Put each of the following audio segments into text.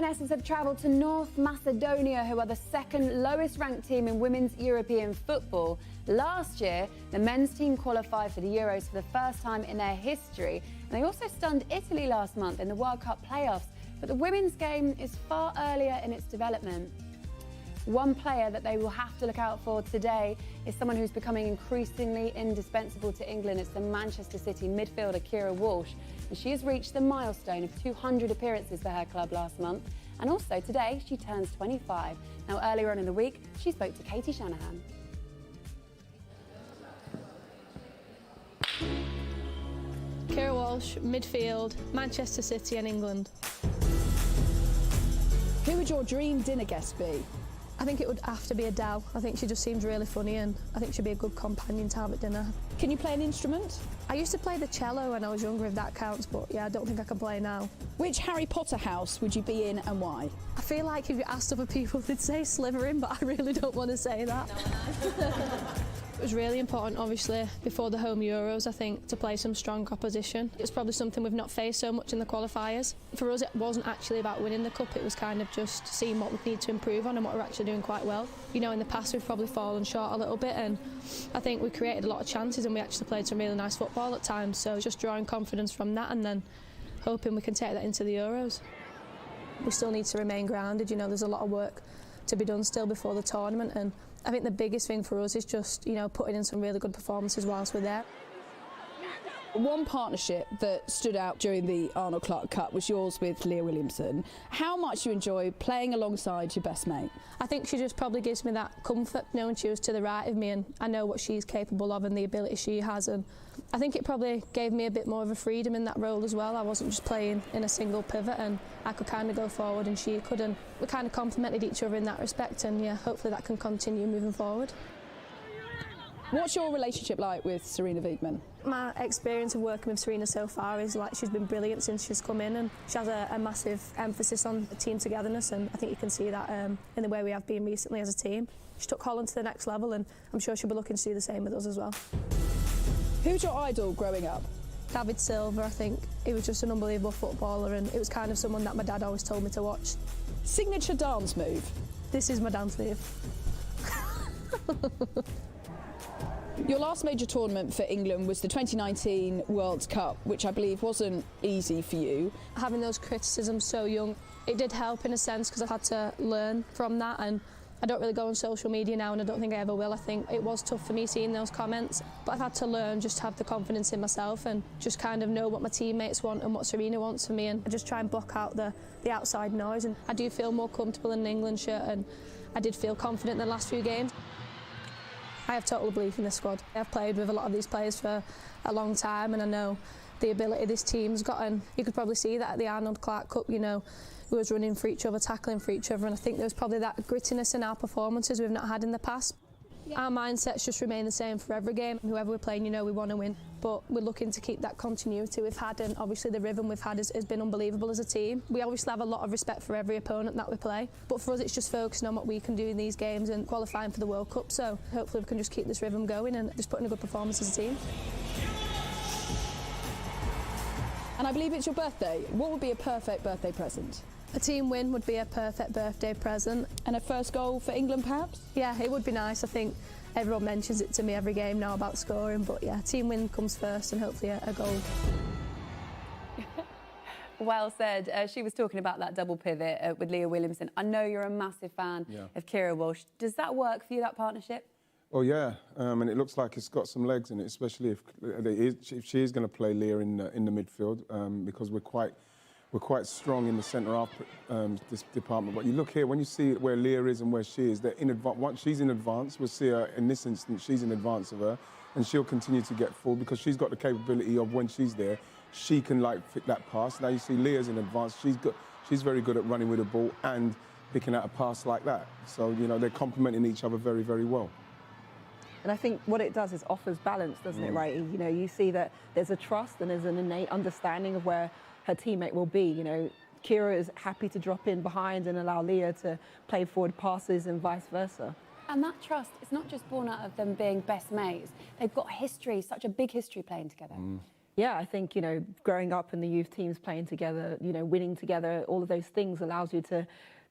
Lionesses have travelled to North Macedonia, who are the second lowest ranked team in women's European football. Last year, the men's team qualified for the Euros for the first time in their history, and they also stunned Italy last month in the World Cup playoffs. But the women's game is far earlier in its development. One player that they will have to look out for today is someone who's becoming increasingly indispensable to England. It's the Manchester City midfielder Keira Walsh, and she has reached the milestone of 200 appearances for her club last month. And also today, she turns 25. Now, earlier on in the week, she spoke to Katie Shanahan. Keira Walsh, midfield, Manchester City and England. Who would your dream dinner guest be? I think it would have to be Adele. I think she just seems really funny and I think she'd be a good companion to have at dinner. Can you play an instrument? I used to play the cello when I was younger, if that counts, but yeah, I don't think I can play now. Which Harry Potter house would you be in and why? I feel like if you asked other people, they'd say Slytherin, but I really don't want to say that. It was really important, obviously, before the home Euros, I think, to play some strong opposition. It's probably something we've not faced so much in the qualifiers. For us, it wasn't actually about winning the cup, it was kind of just seeing what we need to improve on and what we're actually doing quite well. You know, in the past we've probably fallen short a little bit, and I think we created a lot of chances and we actually played some really nice football at times, so just drawing confidence from that and then hoping we can take that into the Euros. We still need to remain grounded, you know, there's a lot of work to be done still before the tournament, and I think the biggest thing for us is just, you know, putting in some really good performances whilst we're there. One partnership that stood out during the Arnold Clark Cup was yours with Leah Williamson. How much do you enjoy playing alongside your best mate? I think she just probably gives me that comfort knowing she was to the right of me and I know what she's capable of and the ability she has, and I think it probably gave me a bit more of a freedom in that role as well. I wasn't just playing in a single pivot and I could kind of go forward and she could, and we kind of complemented each other in that respect, and yeah, hopefully that can continue moving forward. What's your relationship like with Sarina Wiegman? My experience of working with Sarina so far is like she's been brilliant since she's come in, and she has a massive emphasis on team togetherness, and I think you can see that in the way we have been recently as a team. She took Holland to the next level and I'm sure she'll be looking to do the same with us as well. Who's your idol growing up? David Silva, I think. He was just an unbelievable footballer and it was kind of someone that my dad always told me to watch. Signature dance move? This is my dance move. Your last major tournament for England was the 2019 World Cup, which I believe wasn't easy for you. Having those criticisms so young, it did help in a sense because I had to learn from that, and I don't really go on social media now and I don't think I ever will. I think it was tough for me seeing those comments, but I've had to learn just to have the confidence in myself and just kind of know what my teammates want and what Sarina wants from me, and I just try and block out the outside noise, and I do feel more comfortable in an England shirt and I did feel confident in the last few games. I have total belief in this squad. I've played with a lot of these players for a long time and I know the ability this team's got, and you could probably see that at the Arnold Clark Cup, you know, we was running for each other, tackling for each other, and I think there was probably that grittiness in our performances we've not had in the past. Our mindsets just remain the same for every game. Whoever we're playing, you know, we want to win, but we're looking to keep that continuity we've had, and obviously the rhythm we've had has been unbelievable as a team. We obviously have a lot of respect for every opponent that we play, but for us it's just focusing on what we can do in these games and qualifying for the World Cup, so hopefully we can just keep this rhythm going and just put in a good performance as a team. And I believe it's your birthday. What would be a perfect birthday present? A team win would be a perfect birthday present. And a first goal for England perhaps? Yeah, it would be nice. I think everyone mentions it to me every game now about scoring, but yeah, team win comes first and hopefully a goal. Well said. She was talking about that double pivot with Leah Williamson. I know you're a massive fan of Keira Walsh. Does that work for you, that partnership? Oh yeah, and it looks like it's got some legs in it, especially if she is going to play Leah in the midfield, because we're quite strong in the centre half this department. But you look here, when you see where Leah is and where she is, they're in advance. Once she's in advance, we'll see her in this instance. She's in advance of her, and she'll continue to get full because she's got the capability of when she's there, she can like fit that pass. Now you see Leah's in advance. She's very good at running with the ball and picking out a pass like that. So you know they're complementing each other very, very well. And I think what it does is offers balance, doesn't it, right? You know, you see that there's a trust and there's an innate understanding of where her teammate will be. You know, Keira is happy to drop in behind and allow Leah to play forward passes and vice versa. And that trust is not just born out of them being best mates. They've got history, such a big history playing together. Yeah, I think, growing up in the youth teams, playing together, winning together, all of those things allows you to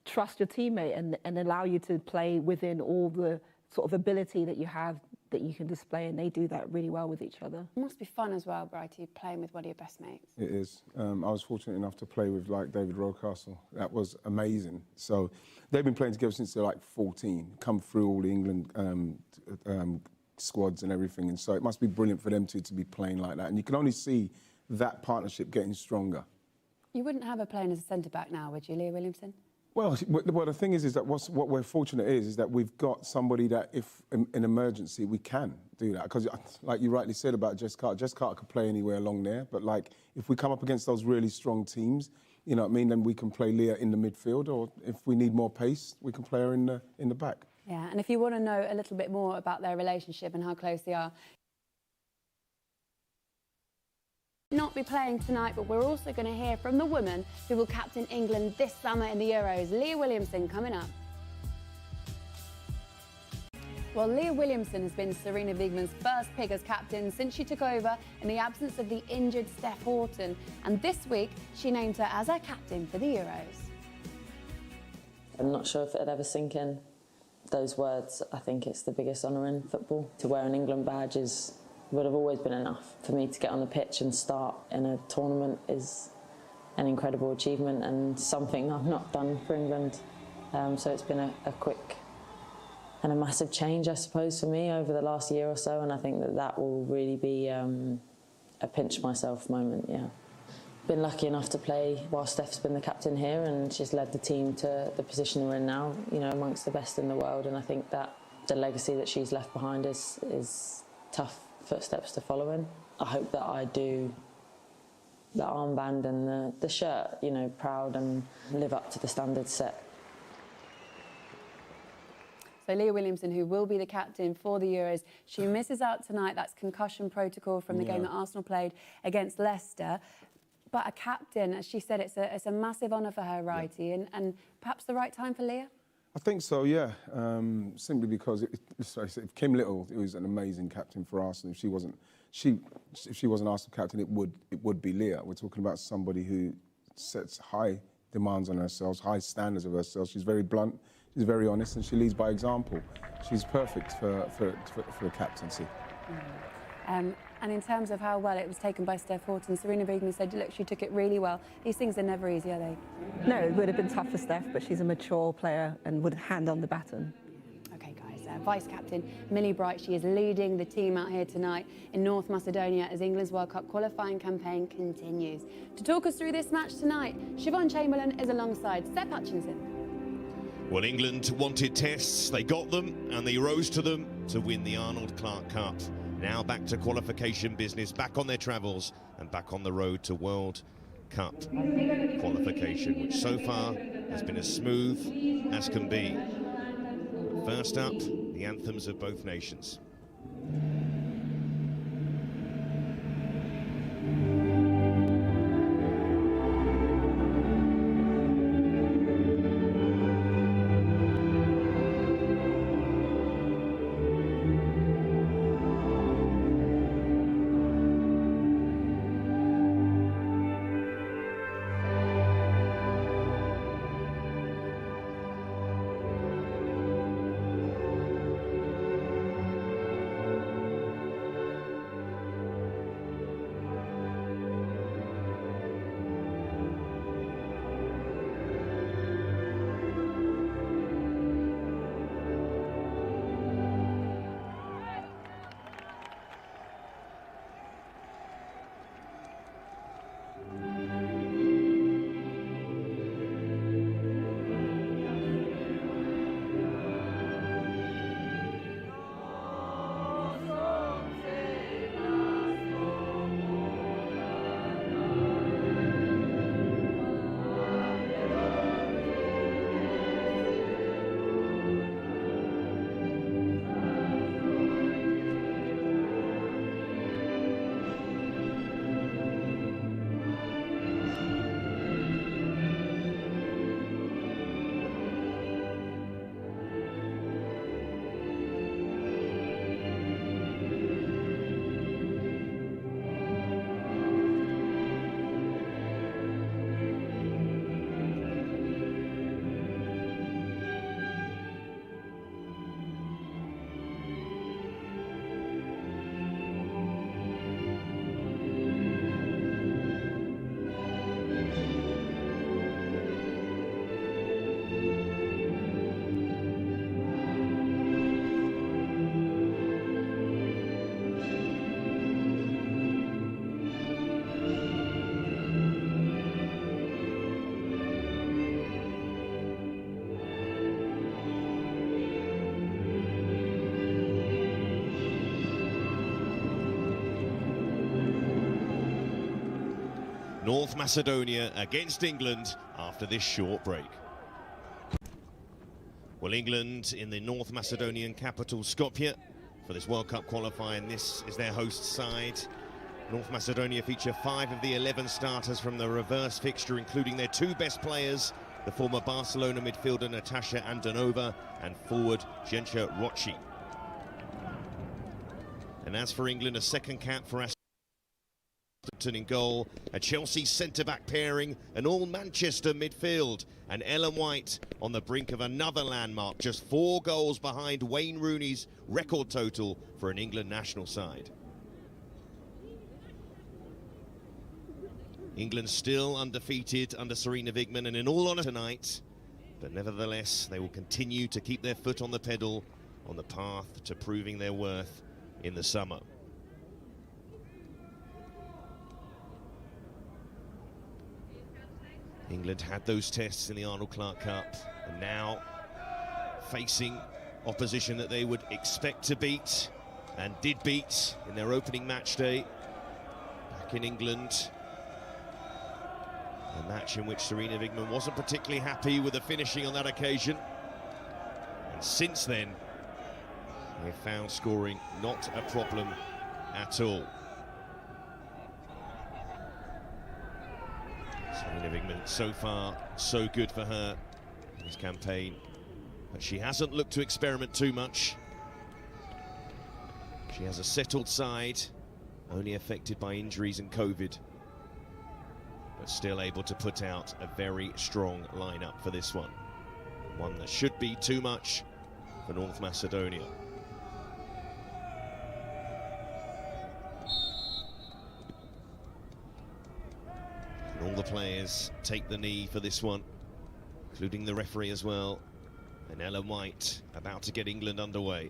trust your teammate and allow you to play within all the sort of ability that you have that you can display, and they do that really well with each other. It must be fun as well, Brighty, playing with one of your best mates. It is. I was fortunate enough to play with like David Rocastle. That was amazing. So they've been playing together since they're like 14, come through all the England squads and everything, and so it must be brilliant for them two to be playing like that. And you can only see that partnership getting stronger. You wouldn't have her playing as a centre-back now, would you, Leah Williamson? Well, the thing is that what we're fortunate is that we've got somebody that, if in emergency, we can do that. Because, like you rightly said about Jess Carter could play anywhere along there. But like, if we come up against those really strong teams, you know what I mean, then we can play Leah in the midfield, or if we need more pace, we can play her in the back. Yeah, and if you want to know a little bit more about their relationship and how close they are, not be playing tonight, but we're also going to hear from the woman who will captain England this summer in the Euros, Leah Williamson, coming up. Well, Leah Williamson has been Serena Wiegmann's first pick as captain since she took over in the absence of the injured Steph Houghton, and this week she named her as her captain for the Euros. I'm not sure if it'd ever sink in, those words. I think it's the biggest honour in football. To wear an England badge would have always been enough. For me to get on the pitch and start in a tournament is an incredible achievement and something I've not done for England. So it's been a quick and a massive change, I suppose, for me over the last year or so, and I think that will really be a pinch myself moment, yeah. Been lucky enough to play while Steph's been the captain here, and she's led the team to the position we're in now, amongst the best in the world, and I think that the legacy that she's left behind is tough footsteps to follow in. I hope that I do the armband and the shirt, proud and live up to the standards set. So Leah Williamson, who will be the captain for the Euros, she misses out tonight. That's concussion protocol from the game that Arsenal played against Leicester. But a captain, as she said, it's a massive honour for her, Righty, and perhaps the right time for Leah? I think so, yeah. Simply because if Kim Little was an amazing captain for Arsenal, if she wasn't Arsenal captain, it would be Leah. We're talking about somebody who sets high demands on herself, high standards of herself. She's very blunt, she's very honest, and she leads by example. She's perfect for a captaincy. And in terms of how well it was taken by Steph Houghton, Serena Wiegmann said, look, she took it really well. These things are never easy, are they? No, it would have been tough for Steph, but she's a mature player and would hand on the baton. OK, guys, Vice-Captain Millie Bright, she is leading the team out here tonight in North Macedonia as England's World Cup qualifying campaign continues. To talk us through this match tonight, Siobhan Chamberlain is alongside Seb Hutchinson. Well, England wanted tests, they got them, and they rose to them to win the Arnold Clark Cup. Now back to qualification business, back on their travels and back on the road to World Cup qualification, which so far has been as smooth as can be. First up, the anthems of both nations. North Macedonia against England after this short break. Well, England in the North Macedonian capital Skopje for this World Cup qualifier, and this is their host side. North Macedonia feature 5 of the 11 starters from the reverse fixture, including their 2 best players, the former Barcelona midfielder Natasha Andanova and forward Jencha Rochi. And as for England, a second cap for Aston in goal, a Chelsea centre-back pairing, an all-Manchester midfield, and Ellen White on the brink of another landmark, just 4 goals behind Wayne Rooney's record total for an England national side. England still undefeated under Serena Wigman, and in all honour tonight, but nevertheless they will continue to keep their foot on the pedal on the path to proving their worth in the summer. England had those tests in the Arnold Clark Cup, and now facing opposition that they would expect to beat, and did beat in their opening match day back in England. A match in which Serena Wigman wasn't particularly happy with the finishing on that occasion. And since then, they've found scoring not a problem at all. Serena Wigman, so far, so good for her in this campaign. But she hasn't looked to experiment too much. She has a settled side, only affected by injuries and COVID, but still able to put out a very strong lineup for this one. One that should be too much for North Macedonia. And all the players take the knee for this one, including the referee as well. And Ellen White about to get England underway.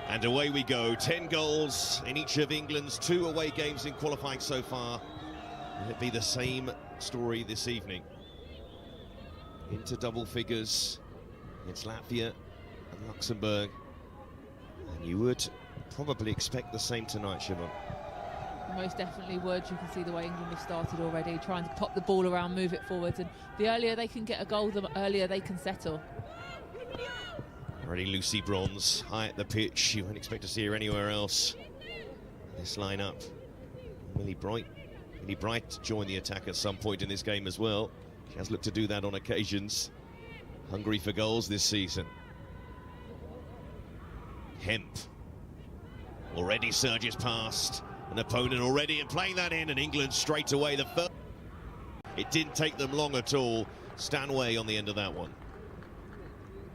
And away we go, 10 goals in each of England's 2 away games in qualifying so far. Will it be the same story this evening? Into double figures against Latvia and Luxembourg. And you would probably expect the same tonight, Siobhan. Most definitely would. You can see the way England have started already, trying to pop the ball around, move it forwards, and the earlier they can get a goal, the earlier they can settle. Already Lucy Bronze, high at the pitch. You wouldn't expect to see her anywhere else. This lineup. Millie Bright joined the attack at some point in this game as well. She has looked to do that on occasions. Hungry for goals this season. Hemp already surges past an opponent already, and playing that in, and England straight away the first. It didn't take them long at all. Stanway on the end of that one.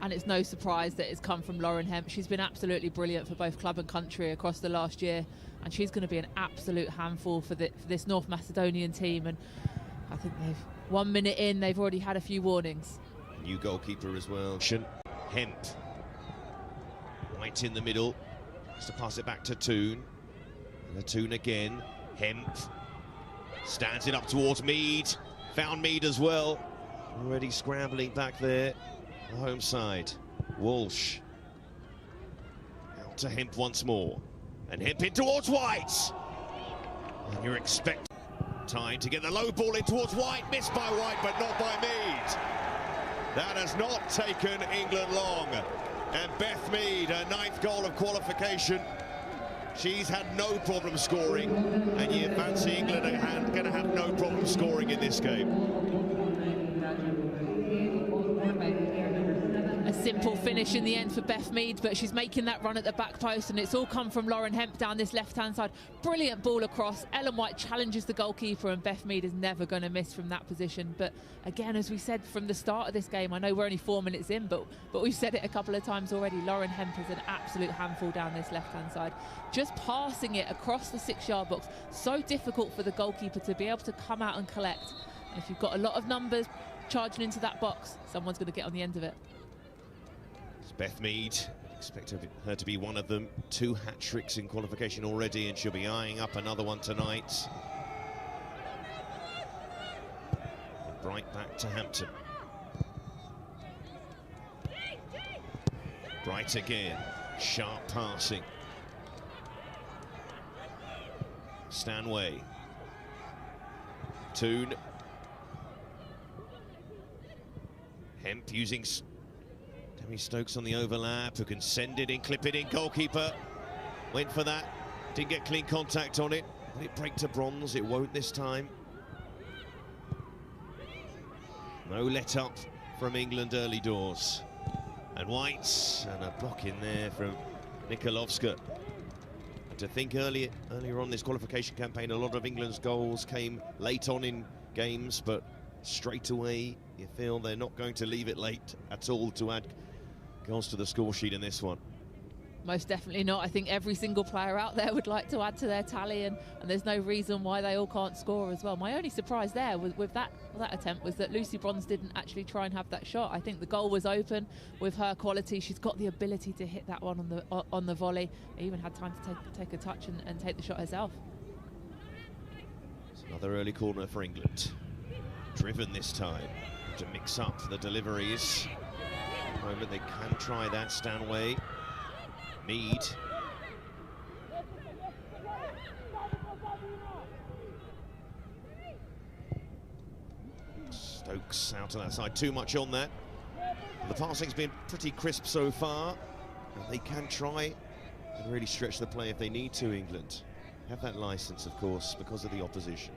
And it's no surprise that it's come from Lauren Hemp. She's been absolutely brilliant for both club and country across the last year, and she's going to be an absolute handful for this North Macedonian team. And I think 1 minute in, they've already had a few warnings. New goalkeeper as well. Hemp. Right in the middle. Has to pass it back to Toon. And Toon again. Hemp. Stands it up towards Mead. Found Mead as well. Already scrambling back there. The home side. Walsh. Out to Hemp once more. And Hemp in towards White. And you're expecting time to get the low ball in towards White. Missed by White, but not by Mead. That has not taken England long. And Beth Mead, her 9th goal of qualification. She's had no problem scoring. And you fancy England are going to have no problem scoring in this game. A simple finish in the end for Beth Mead, but she's making that run at the back post, and it's all come from Lauren Hemp down this left-hand side. Brilliant ball across. Ellen White challenges the goalkeeper, and Beth Mead is never going to miss from that position. But again, as we said from the start of this game, I know we're only 4 minutes in, but we've said it a couple of times already, Lauren Hemp is an absolute handful down this left-hand side. Just passing it across the 6-yard box, so difficult for the goalkeeper to be able to come out and collect. And if you've got a lot of numbers charging into that box, someone's going to get on the end of it. Beth Mead, expect her to be one of them. 2 hat-tricks in qualification already, and she'll be eyeing up another one tonight. And Bright back to Hampton. Bright again. Sharp passing. Stanway. Toon. Hemp using Demi Stokes on the overlap, who can send it in, clip it in. Goalkeeper went for that, didn't get clean contact on it. Will it break to bronze? It won't this time. No let up from England early doors. And White, and a block in there from Nikolovska. And to think earlier on this qualification campaign, a lot of England's goals came late on in games, but straight away you feel they're not going to leave it late at all to add goals to the score sheet in this one. Most definitely not. I think every single player out there would like to add to their tally, and there's no reason why they all can't score as well. My only surprise there with that attempt was that Lucy Bronze didn't actually try and have that shot. I think the goal was open with her quality. She's got the ability to hit that one on the volley. Even had time to take a touch and take the shot herself. It's another early corner for England. Driven this time to mix up the deliveries. At the moment they can try that. Stanway. Mead. Stokes out to that side, too much on that. The passing's been pretty crisp so far. And they can try and really stretch the play if they need to, England. Have that licence, of course, because of the opposition.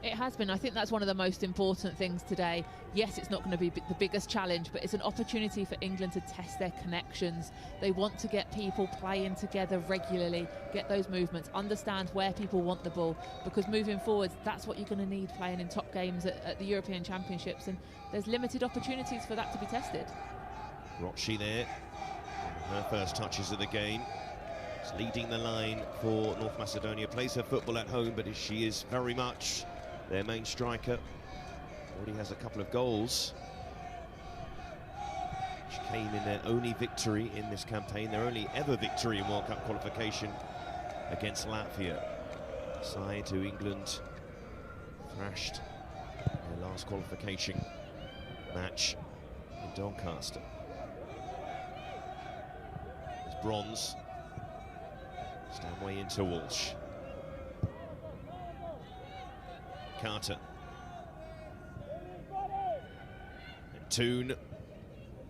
It has been. I think that's one of the most important things today. Yes, it's not going to be the biggest challenge, but it's an opportunity for England to test their connections. They want to get people playing together regularly, get those movements, understand where people want the ball, because moving forwards, that's what you're going to need playing in top games at the European Championships, and there's limited opportunities for that to be tested. Rochi there, her first touches of the game. She's leading the line for North Macedonia, plays her football at home, but she is very much their main striker. Already has a couple of goals. She came in their only victory in this campaign, their only ever victory in World Cup qualification against Latvia. Side who England thrashed in their last qualification match in Doncaster. It's Bronze. Stanway into Walsh. Carter. And Toon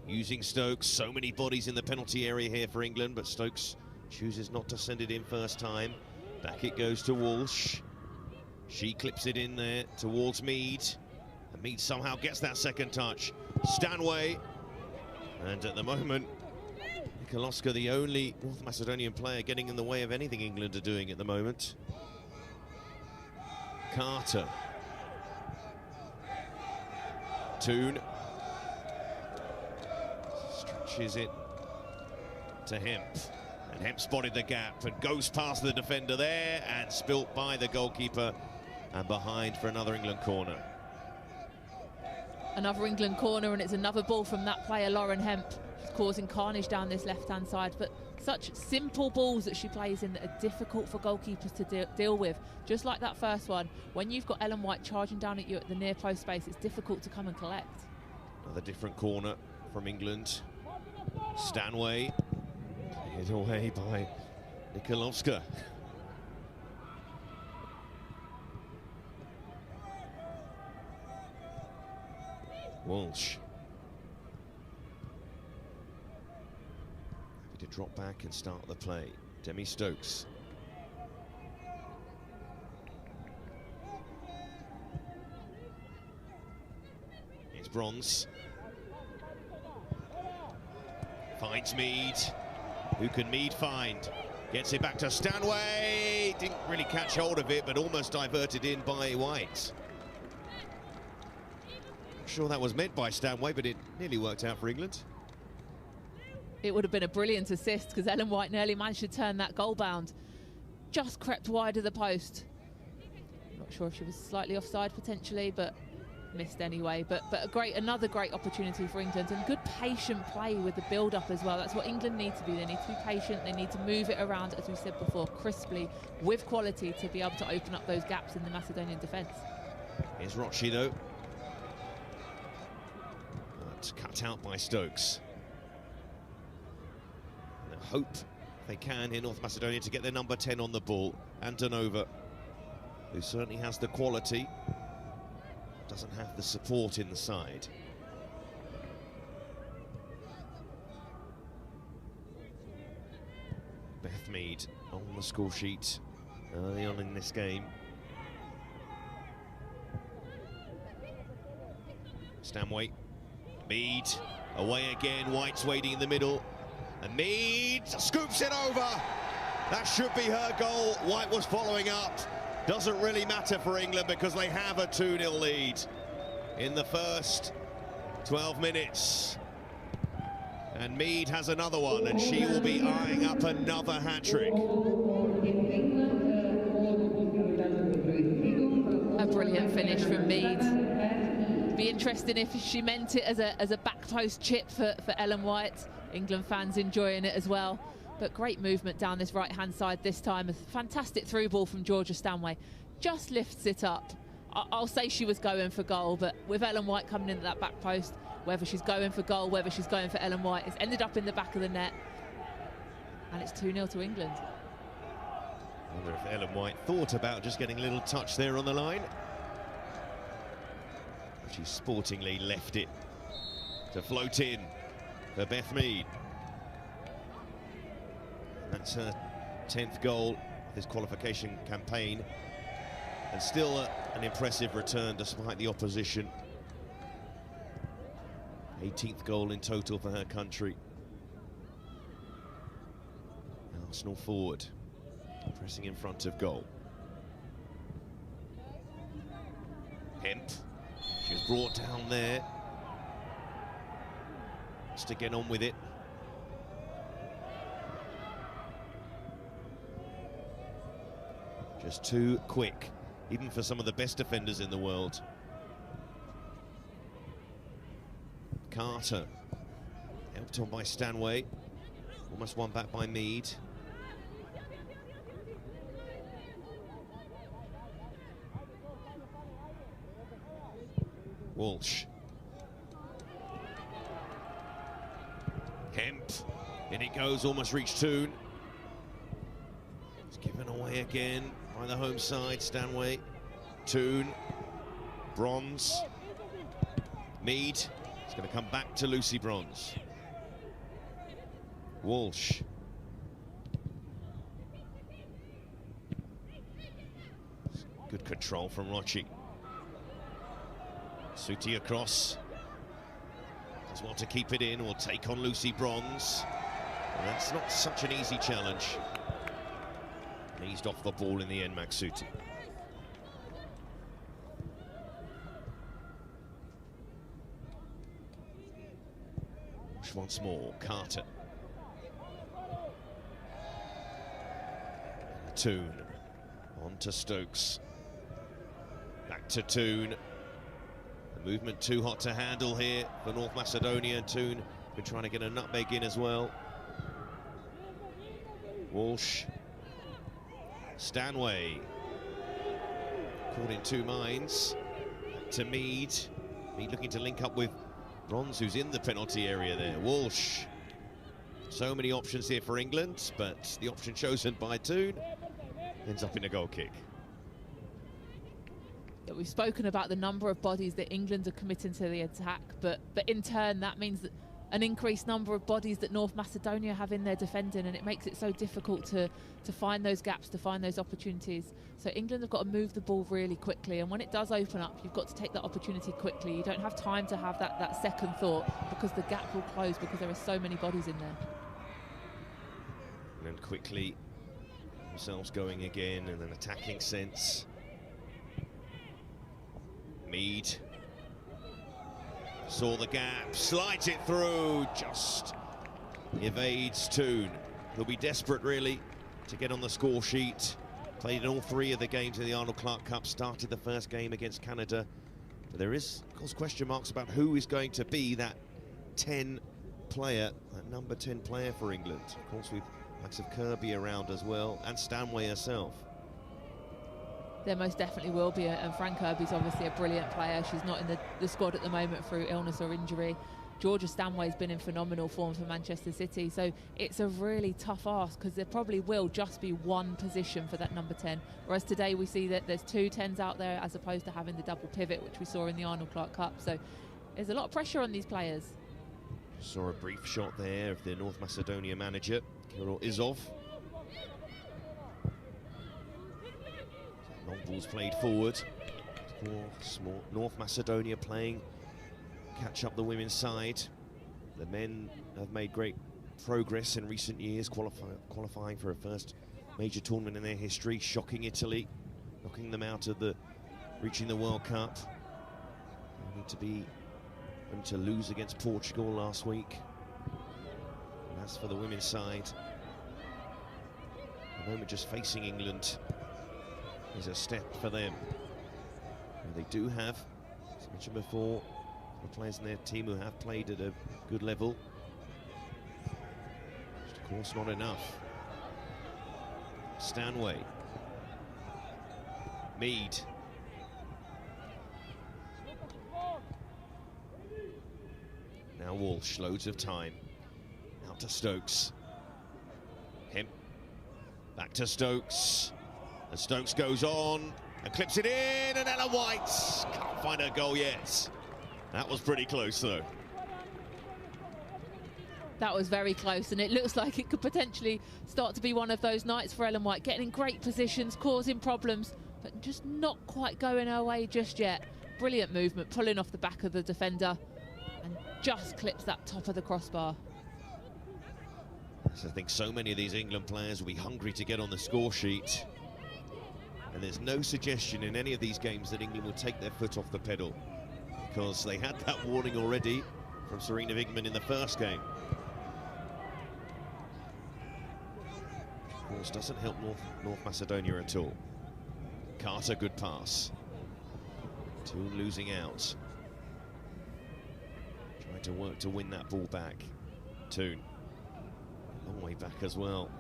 using Stokes. So many bodies in the penalty area here for England, but Stokes chooses not to send it in first time. Back it goes to Walsh. She clips it in there towards Mead. And Mead somehow gets that second touch. Stanway. And at the moment, Nikolovska, the only North Macedonian player getting in the way of anything England are doing at the moment. Carter. Toon. Stretches it to Hemp. And Hemp spotted the gap and goes past the defender there and spilt by the goalkeeper and behind for another England corner. Another England corner, and it's another ball from that player, Lauren Hemp. She's causing carnage down this left-hand side, but such simple balls that she plays in that are difficult for goalkeepers to deal with. Just like that first one, when you've got Ellen White charging down at you at the near post space, it's difficult to come and collect. Another different corner from England. Stanway, hit away by Nikolovska. Walsh. Happy to drop back and start the play. Demi Stokes. Here's Bronze. Finds Mead. Who can Mead find? Gets it back to Stanway. Didn't really catch hold of it, but almost diverted in by White. Sure that was meant by Stanway, but it nearly worked out for England. It would have been a brilliant assist because Ellen White nearly managed to turn that goal bound. Just crept wide of the post. Not sure if she was slightly offside potentially, but missed anyway. But another great opportunity for England, and good patient play with the build-up as well. That's what England need to do. They need to be patient. They need to move it around, as we said before, crisply, with quality, to be able to open up those gaps in the Macedonian defence. Here's Rochi though. Cut out by Stokes. hope they can in North Macedonia to get their number 10 on the ball. Antonova, who certainly has the quality, doesn't have the support in the side. Beth Mead on the score sheet early on in this game. Stanway, Mead, away again, White's waiting in the middle, and Mead scoops it over. That should be her goal. White was following up. Doesn't really matter for England because they have a 2-0 lead in the first 12 minutes. And Mead has another one, and she will be eyeing up another hat-trick. A brilliant finish from Mead. Be interesting if she meant it as a back post chip for Ellen White. England fans enjoying it as well. But great movement down this right-hand side this time. A fantastic through ball from Georgia Stanway. Just lifts it up. I'll say she was going for goal, but with Ellen White coming into that back post, whether she's going for goal, whether she's going for Ellen White, it's ended up in the back of the net. And it's 2-0 to England. I wonder if Ellen White thought about just getting a little touch there on the line. She sportingly left it to float in for Beth Mead. That's her 10th goal of this qualification campaign, and still an impressive return despite the opposition. 18th goal in total for her country. Arsenal forward, pressing in front of goal. Hemp, she was brought down there. Just to get on with it. Just too quick, even for some of the best defenders in the world. Carter, helped on by Stanway. Almost won back by Mead. Walsh. Hemp, in it goes, almost reached Toon. It's given away again by the home side, Stanway. Toon, Bronze. Mead, it's going to come back to Lucy Bronze. Walsh. Good control from Rochi. Suti across. Does want to keep it in or take on Lucy Bronze. And that's not such an easy challenge. Eased off the ball in the end, Maksuti. Once more, Carter. Toon. On to Stokes. Back to Toon. The movement too hot to handle here for North Macedonia. Toon been trying to get a nutmeg in as well. Walsh. Stanway. Caught in two minds. Back to Mead. Mead looking to link up with Bronze, who's in the penalty area there. Walsh. So many options here for England, but the option chosen by Toon ends up in a goal kick. Yeah, we've spoken about the number of bodies that England are committing to the attack, but in turn that means that an increased number of bodies that North Macedonia have in their defending, and it makes it so difficult to find those gaps, to find those opportunities. So England have got to move the ball really quickly, and when it does open up, you've got to take that opportunity quickly. You don't have time to have that second thought, because the gap will close because there are so many bodies in there. And quickly themselves going again in an attacking sense. Mead saw the gap, slides it through, just evades Toon. He'll be desperate really to get on the score sheet. Played in all three of the games in the Arnold Clark Cup, started the first game against Canada. But there is, of course, question marks about who is going to be that 10 player, that number 10 player for England. Of course, with likes of Kirby around as well, and Stanway herself. There most definitely will be, and Fran Kirby's obviously a brilliant player. She's not in the squad at the moment through illness or injury, Georgia Stanway's been in phenomenal form for Manchester City, so it's a really tough ask because there probably will just be one position for that number 10, whereas today we see that there's 2 10s out there as opposed to having the double pivot, which we saw in the Arnold Clark Cup. So there's a lot of pressure on these players. Saw a brief shot there of the North Macedonia manager, Kirill Izov. Long balls played forward. North Macedonia playing catch up the women's side. The men have made great progress in recent years, qualifying for a first major tournament in their history, shocking Italy, knocking them out of reaching the World Cup. They need to lose against Portugal last week. And as for the women's side, the moment just facing England is a step for them. And they do have, as I mentioned before, the players in their team who have played at a good level. Just, of course, not enough. Stanway. Mead. Now Walsh, loads of time. Out to Stokes. Him. Back to Stokes. And Stokes goes on and clips it in, and Ella White can't find her goal yet. That was pretty close, though. That was very close, and it looks like it could potentially start to be one of those nights for Ellen White, getting in great positions, causing problems, but just not quite going her way just yet. Brilliant movement, pulling off the back of the defender, and just clips that top of the crossbar. So I think so many of these England players will be hungry to get on the score sheet. And there's no suggestion in any of these games that England will take their foot off the pedal, because they had that warning already from Serena Wigman in the first game. Of course, doesn't help North Macedonia at all. Carter, good pass. Toon losing out. Trying to work to win that ball back. Toon. Long way back as well.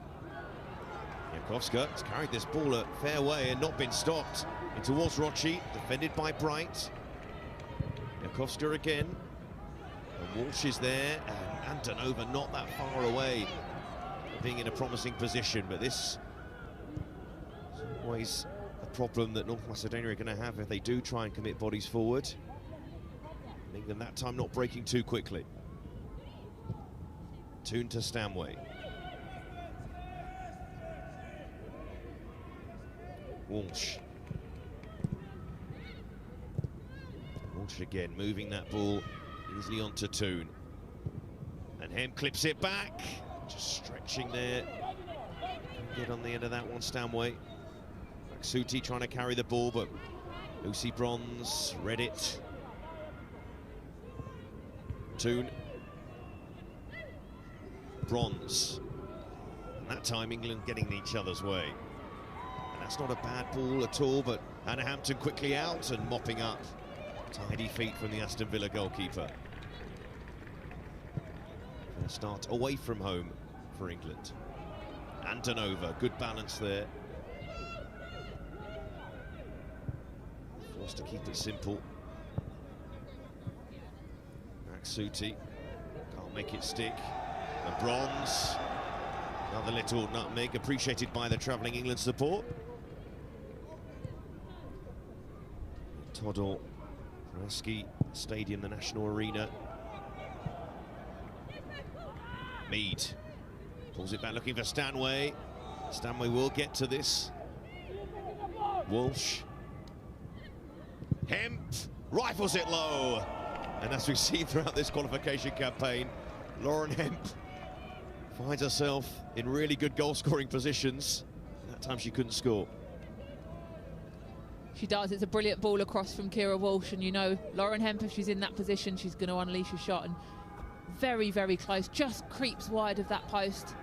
Jankowska has carried this ball a fair way and not been stopped. In towards Rochi, defended by Bright. Jankowska again. And Walsh is there, and Antonova not that far away, being in a promising position, but this is always a problem that North Macedonia are going to have if they do try and commit bodies forward. And England that time not breaking too quickly. Toon to Stanway. Walsh. Walsh again, moving that ball easily onto Toon. And Hem clips it back. Just stretching there. Get on the end of that one, Stanway. Suti trying to carry the ball, but Lucy Bronze read it. Toon. Bronze. And that time England getting in each other's way. And that's not a bad ball at all, but Anna Hampton quickly out and mopping up. Tidy feet from the Aston Villa goalkeeper. Gonna start away from home for England. Antonova, good balance there. Forced to keep it simple. Suti can't make it stick. And Bronze, another little nutmeg, appreciated by the travelling England support. Toddle, Reski Stadium, the National Arena. Mead pulls it back, looking for Stanway. Stanway will get to this. Walsh. Hemp rifles it low. And as we've seen throughout this qualification campaign, Lauren Hemp finds herself in really good goal-scoring positions. That time she couldn't score. She does. It's a brilliant ball across from Kira Walsh, and you know Lauren Hemp, if she's in that position, she's going to unleash a shot, and very, very close. Just creeps wide of that post,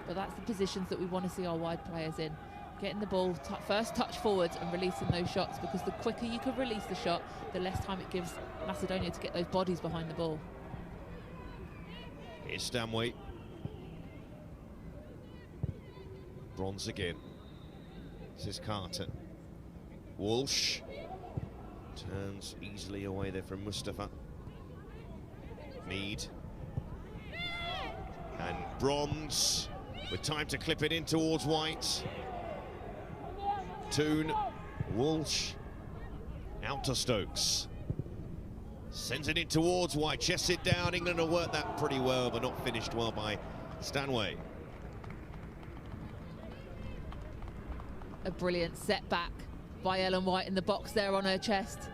but that's the positions that we want to see our wide players in. Getting the ball, first touch forwards and releasing those shots, because the quicker you can release the shot, the less time it gives Macedonia to get those bodies behind the ball. Here's Stanway. Bronze again. This is Carter. Walsh turns easily away there from Mustafa. Mead. And Bronze, with time to clip it in towards White. Toon, Walsh, out to Stokes. Sends it in towards White, chests it down. England will work that pretty well, but not finished well by Stanway. A brilliant setback by Ellen White in the box there on her chest.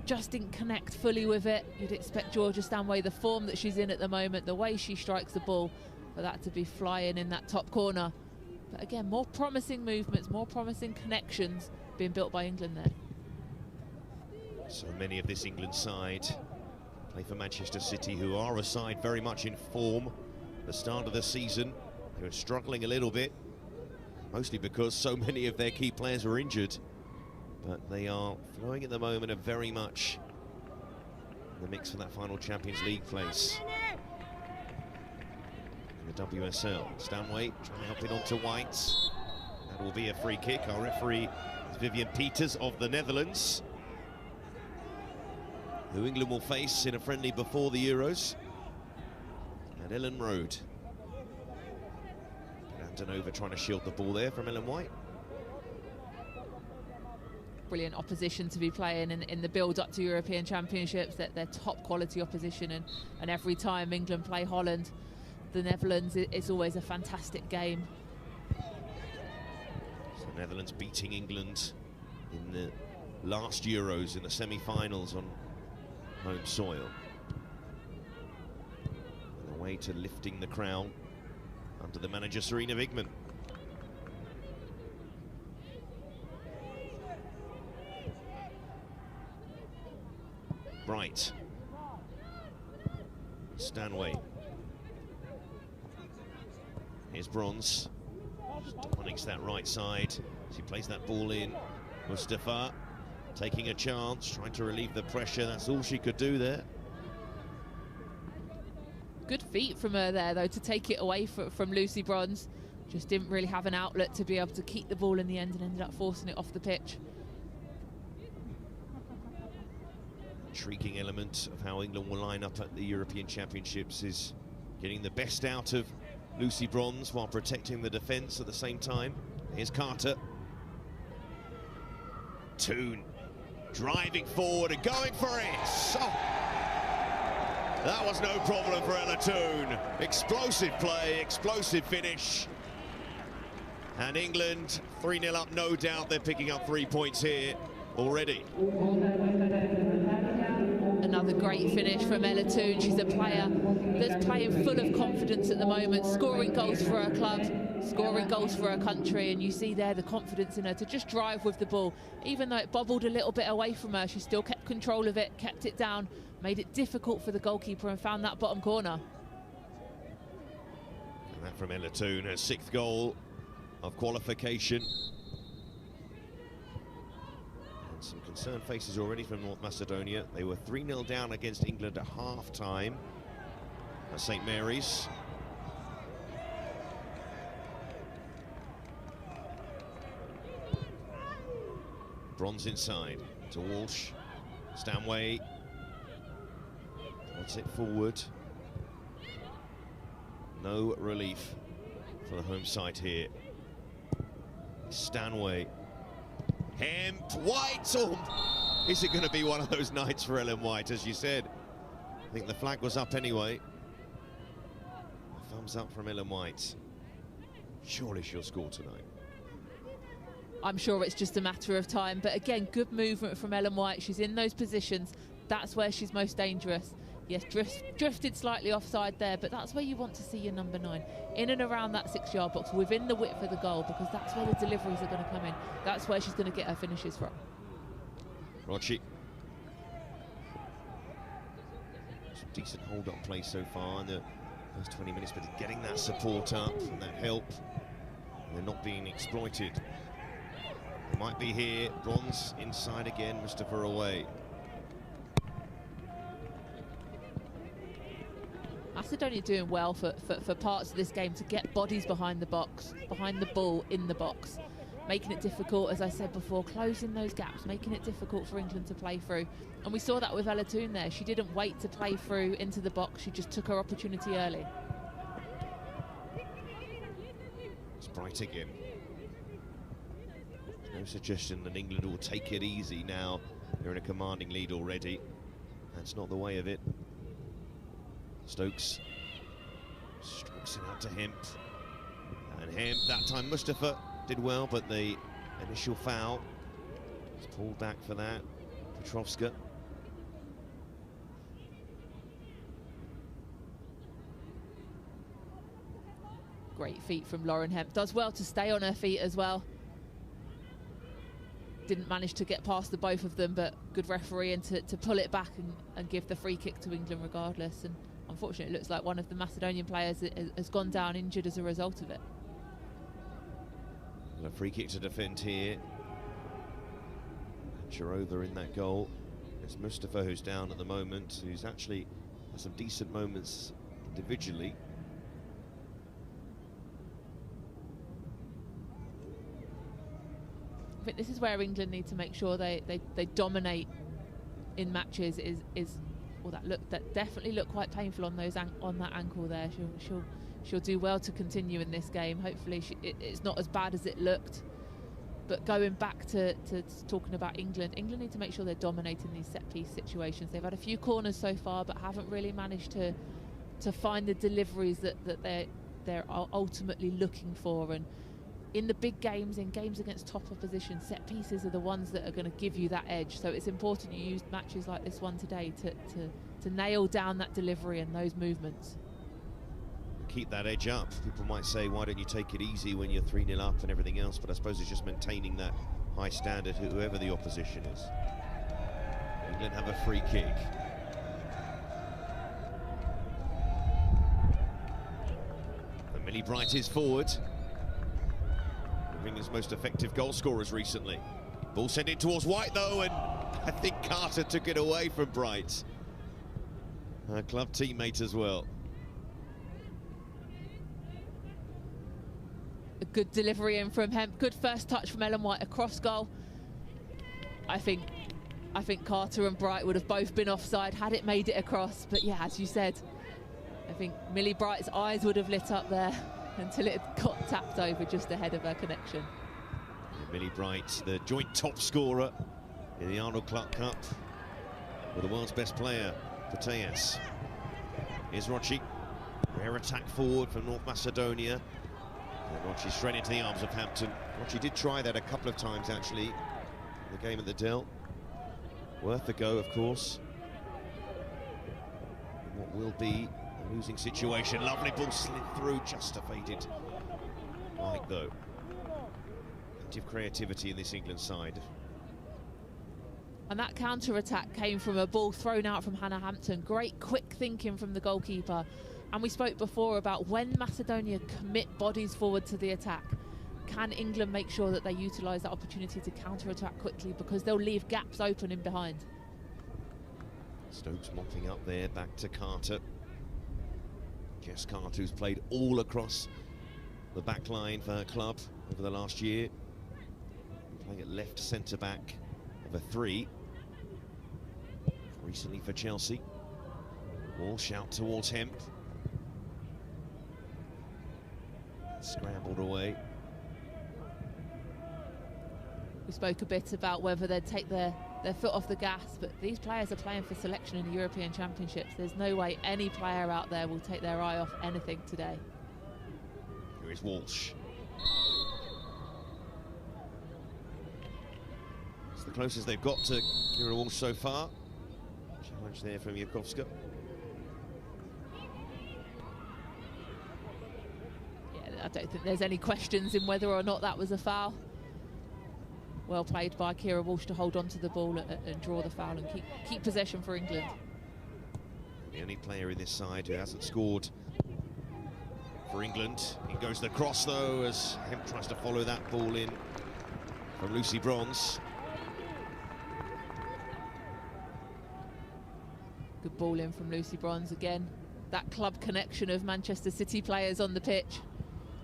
Just didn't connect fully with it. You'd expect Georgia Stanway, the form that she's in at the moment, the way she strikes the ball, for that to be flying in that top corner. But again, more promising movements, more promising connections being built by England there. So many of this England side play for Manchester City, who are a side very much in form. At the start of the season, they were struggling a little bit, mostly because so many of their key players were injured. But they are flowing at the moment, are very much in the mix for that final Champions League place in the WSL. Stanway trying to help it onto White. That will be a free kick. Our referee is Vivian Peters of the Netherlands, who England will face in a friendly before the Euros at Ellen Road. Antonova trying to shield the ball there from Ellen White. Brilliant opposition to be playing in the build-up to European Championships. That they're top quality opposition, and every time England play Holland, the Netherlands, it's always a fantastic game. So the Netherlands beating England in the last Euros in the semi-finals on home soil. On the way to lifting the crown under the manager Serena Wigman. Bright. Stanway. Here's Bronze. Dominates that right side. She plays that ball in. Mustafa taking a chance, trying to relieve the pressure. That's all she could do there. Good feet from her there, though, to take it away from Lucy Bronze. Just didn't really have an outlet to be able to keep the ball in the end, and ended up forcing it off the pitch. Intriguing element of how England will line up at the European Championships is getting the best out of Lucy Bronze while protecting the defence at the same time. Here's Carter. Toon driving forward and going for it. Oh, that was no problem for Ella Toon. Explosive play, explosive finish. And England 3-0 up, no doubt they're picking up 3 points here already. Another great finish from Ella Toon. She's a player that's playing full of confidence at the moment, scoring goals for her club, scoring goals for her country, and you see there the confidence in her to just drive with the ball. Even though it bobbled a little bit away from her, she still kept control of it, kept it down, made it difficult for the goalkeeper, and found that bottom corner. And that from Ella Toon, her 6th goal of qualification. Some concerned faces already from North Macedonia. They were 3-0 down against England at half-time at St Mary's. Bronze inside to Walsh. Stanway puts it forward. No relief for the home side here. Stanway. Hemp, White, oh, is it going to be one of those nights for Ellen White? As you said, I think the flag was up anyway. Thumbs up from Ellen White. Surely she'll score tonight. I'm sure it's just a matter of time, but again, good movement from Ellen White. She's in those positions. That's where she's most dangerous. Yes, drifted slightly offside there, but that's where you want to see your number 9, in and around that 6-yard box, within the width of the goal, because that's where the deliveries are going to come in. That's where she's going to get her finishes from. Rochi. Some decent hold-up play so far in the first 20 minutes, but getting that support up and that help, they're not being exploited. They might be here. Bronze inside again, Mustafa away. Macedonia doing well for parts of this game to get bodies behind the box, behind the ball, in the box. making it difficult, as I said before, closing those gaps, making it difficult for England to play through. And we saw that with Ella Toone there. She didn't wait to play through into the box, she just took her opportunity early. It's Bright again. No suggestion that England will take it easy now. They're in a commanding lead already. That's not the way of it. Stokes strokes it out to Hemp. And Hemp, that time Mustafa did well, but the initial foul was pulled back for that. Petrovska. Great feet from Lauren Hemp. Does well to stay on her feet as well. Didn't manage to get past the both of them, but good refereeing to pull it back and give the free kick to England regardless. And unfortunately, it looks like one of the Macedonian players has gone down injured as a result of it. A free kick to defend here. Chirova in that goal. It's Mustafa who's down at the moment, who's actually had some decent moments individually. I think this is where England need to make sure they dominate in matches. Well, that definitely looked quite painful on those on that ankle there. She'll do well to continue in this game. Hopefully it's not as bad as it looked. But going back to talking about England need to make sure they're dominating these set-piece situations. They've had a few corners so far, but haven't really managed to find the deliveries that they're ultimately looking for. And in the big games, in games against top opposition, set pieces are the ones that are going to give you that edge. So it's important you use matches like this one today to nail down that delivery and those movements. Keep that edge up. People might say, why don't you take it easy when you're 3-0 up and everything else? But I suppose it's just maintaining that high standard, whoever the opposition is. England have a free kick. And Millie Bright is forward. England's most effective goal scorers recently. Ball sent in towards White though, and I think Carter took it away from Bright. Her club teammate as well. A good delivery in from Hemp. Good first touch from Ellen White across goal. I think Carter and Bright would have both been offside had it made it across. But yeah, as you said, I think Millie Bright's eyes would have lit up there until it got tapped over just ahead of her connection. Millie Bright, the joint top scorer in the Arnold Clark Cup with the world's best player, Puteas. Here's Rochi. Rare attack forward from North Macedonia. And Rochi straight into the arms of Hampton. Rochi did try that a couple of times actually in the game at the Dell. Worth a go, of course. What will be a losing situation. Lovely ball slid through, just evaded. Like though. Plenty of creativity in this England side. And that counter-attack came from a ball thrown out from Hannah Hampton. Great quick thinking from the goalkeeper. And we spoke before about when Macedonia commit bodies forward to the attack, can England make sure that they utilise that opportunity to counter-attack quickly, because they'll leave gaps open in behind. Stokes mopping up there, back to Carter. Jess Carter, who's played all across the back line for her club over the last year. Playing at left centre-back of a 3. Recently for Chelsea. Walsh out towards Hemp. Scrambled away. We spoke a bit about whether they'd take their foot off the gas, but these players are playing for selection in the European Championships. There's no way any player out there will take their eye off anything today. Here is Walsh. It's the closest they've got to Kira Walsh so far. Challenge there from Jankowska. I don't think there's any questions in whether or not that was a foul. Well played by Kira Walsh to hold on to the ball and draw the foul and keep possession for England. The only player in this side who hasn't scored for England. In goes the cross though, as Hemp tries to follow that ball in from Lucy Bronze. Good ball in from Lucy Bronze again. That club connection of Manchester City players on the pitch.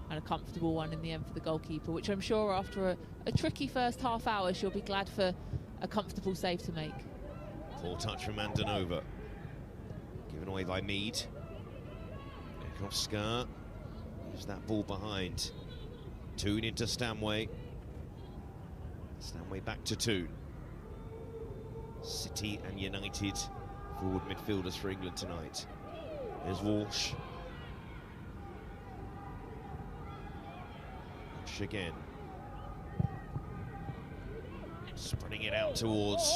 and a comfortable one in the end for the goalkeeper, which I'm sure after a tricky first half hour she'll be glad for a comfortable save to make. Poor touch from Andanova. Given away by Mead. Oscar. Leaves that ball behind. Toon into Stanway. Stanway back to Toon. City and United forward midfielders for England tonight. There's Walsh. Walsh again. Spreading it out towards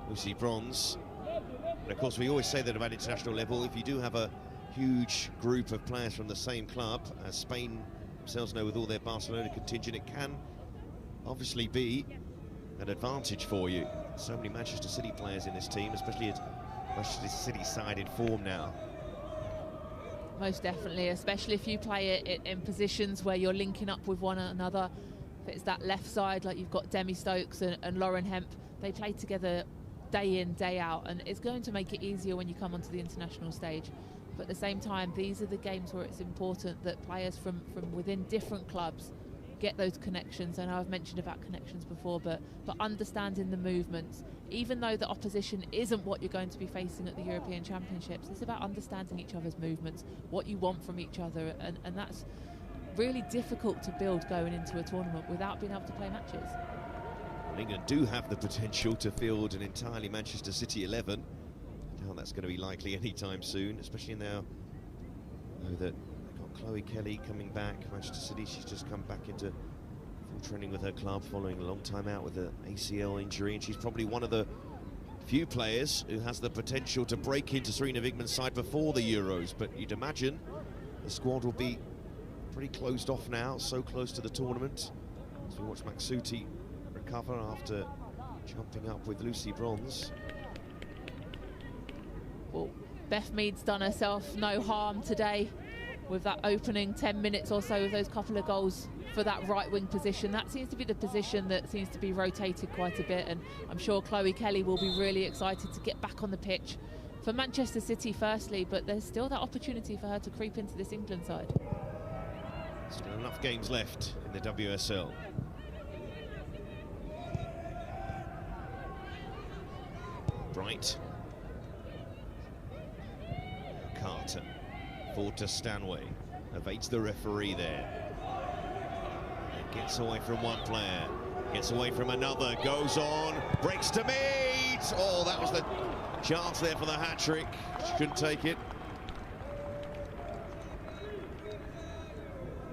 Lucy Bronze. And of course we always say that about international level, if you do have a huge group of players from the same club, as Spain themselves know with all their Barcelona contingent, it can obviously be an advantage for you. So many Manchester City players in this team, especially at Manchester City side in form now. Most definitely, especially if you play it in positions where you're linking up with one another. If it's that left side, like you've got Demi Stokes and Lauren Hemp, they play together day in, day out, and it's going to make it easier when you come onto the international stage. But at the same time, these are the games where it's important that players from within different clubs get those connections. I know I've mentioned about connections before, but understanding the movements, even though the opposition isn't what you're going to be facing at the European Championships, it's about understanding each other's movements, what you want from each other, and that's really difficult to build going into a tournament without being able to play matches. Well, England do have the potential to field an entirely Manchester City 11. Now that's going to be likely anytime soon, especially now that they've got Chloe Kelly coming back. Manchester City, she's just come back into full training with her club following a long time out with an ACL injury, and she's probably one of the few players who has the potential to break into Serena Wigman's side before the Euros. But you'd imagine the squad will be pretty closed off now, so close to the tournament. As we watch Maksuti recover after jumping up with Lucy Bronze. Well, Beth Mead's done herself no harm today with that opening 10 minutes or so with those couple of goals for that right wing position. That seems to be the position that seems to be rotated quite a bit, and I'm sure Chloe Kelly will be really excited to get back on the pitch for Manchester City firstly, but there's still that opportunity for her to creep into this England side. Still enough games left in the WSL. Bright. Carter. Forward to Stanway. Evades the referee there. And gets away from one player. Gets away from another. Goes on. Breaks to Mead. Oh, that was the chance there for the hat-trick. She couldn't take it.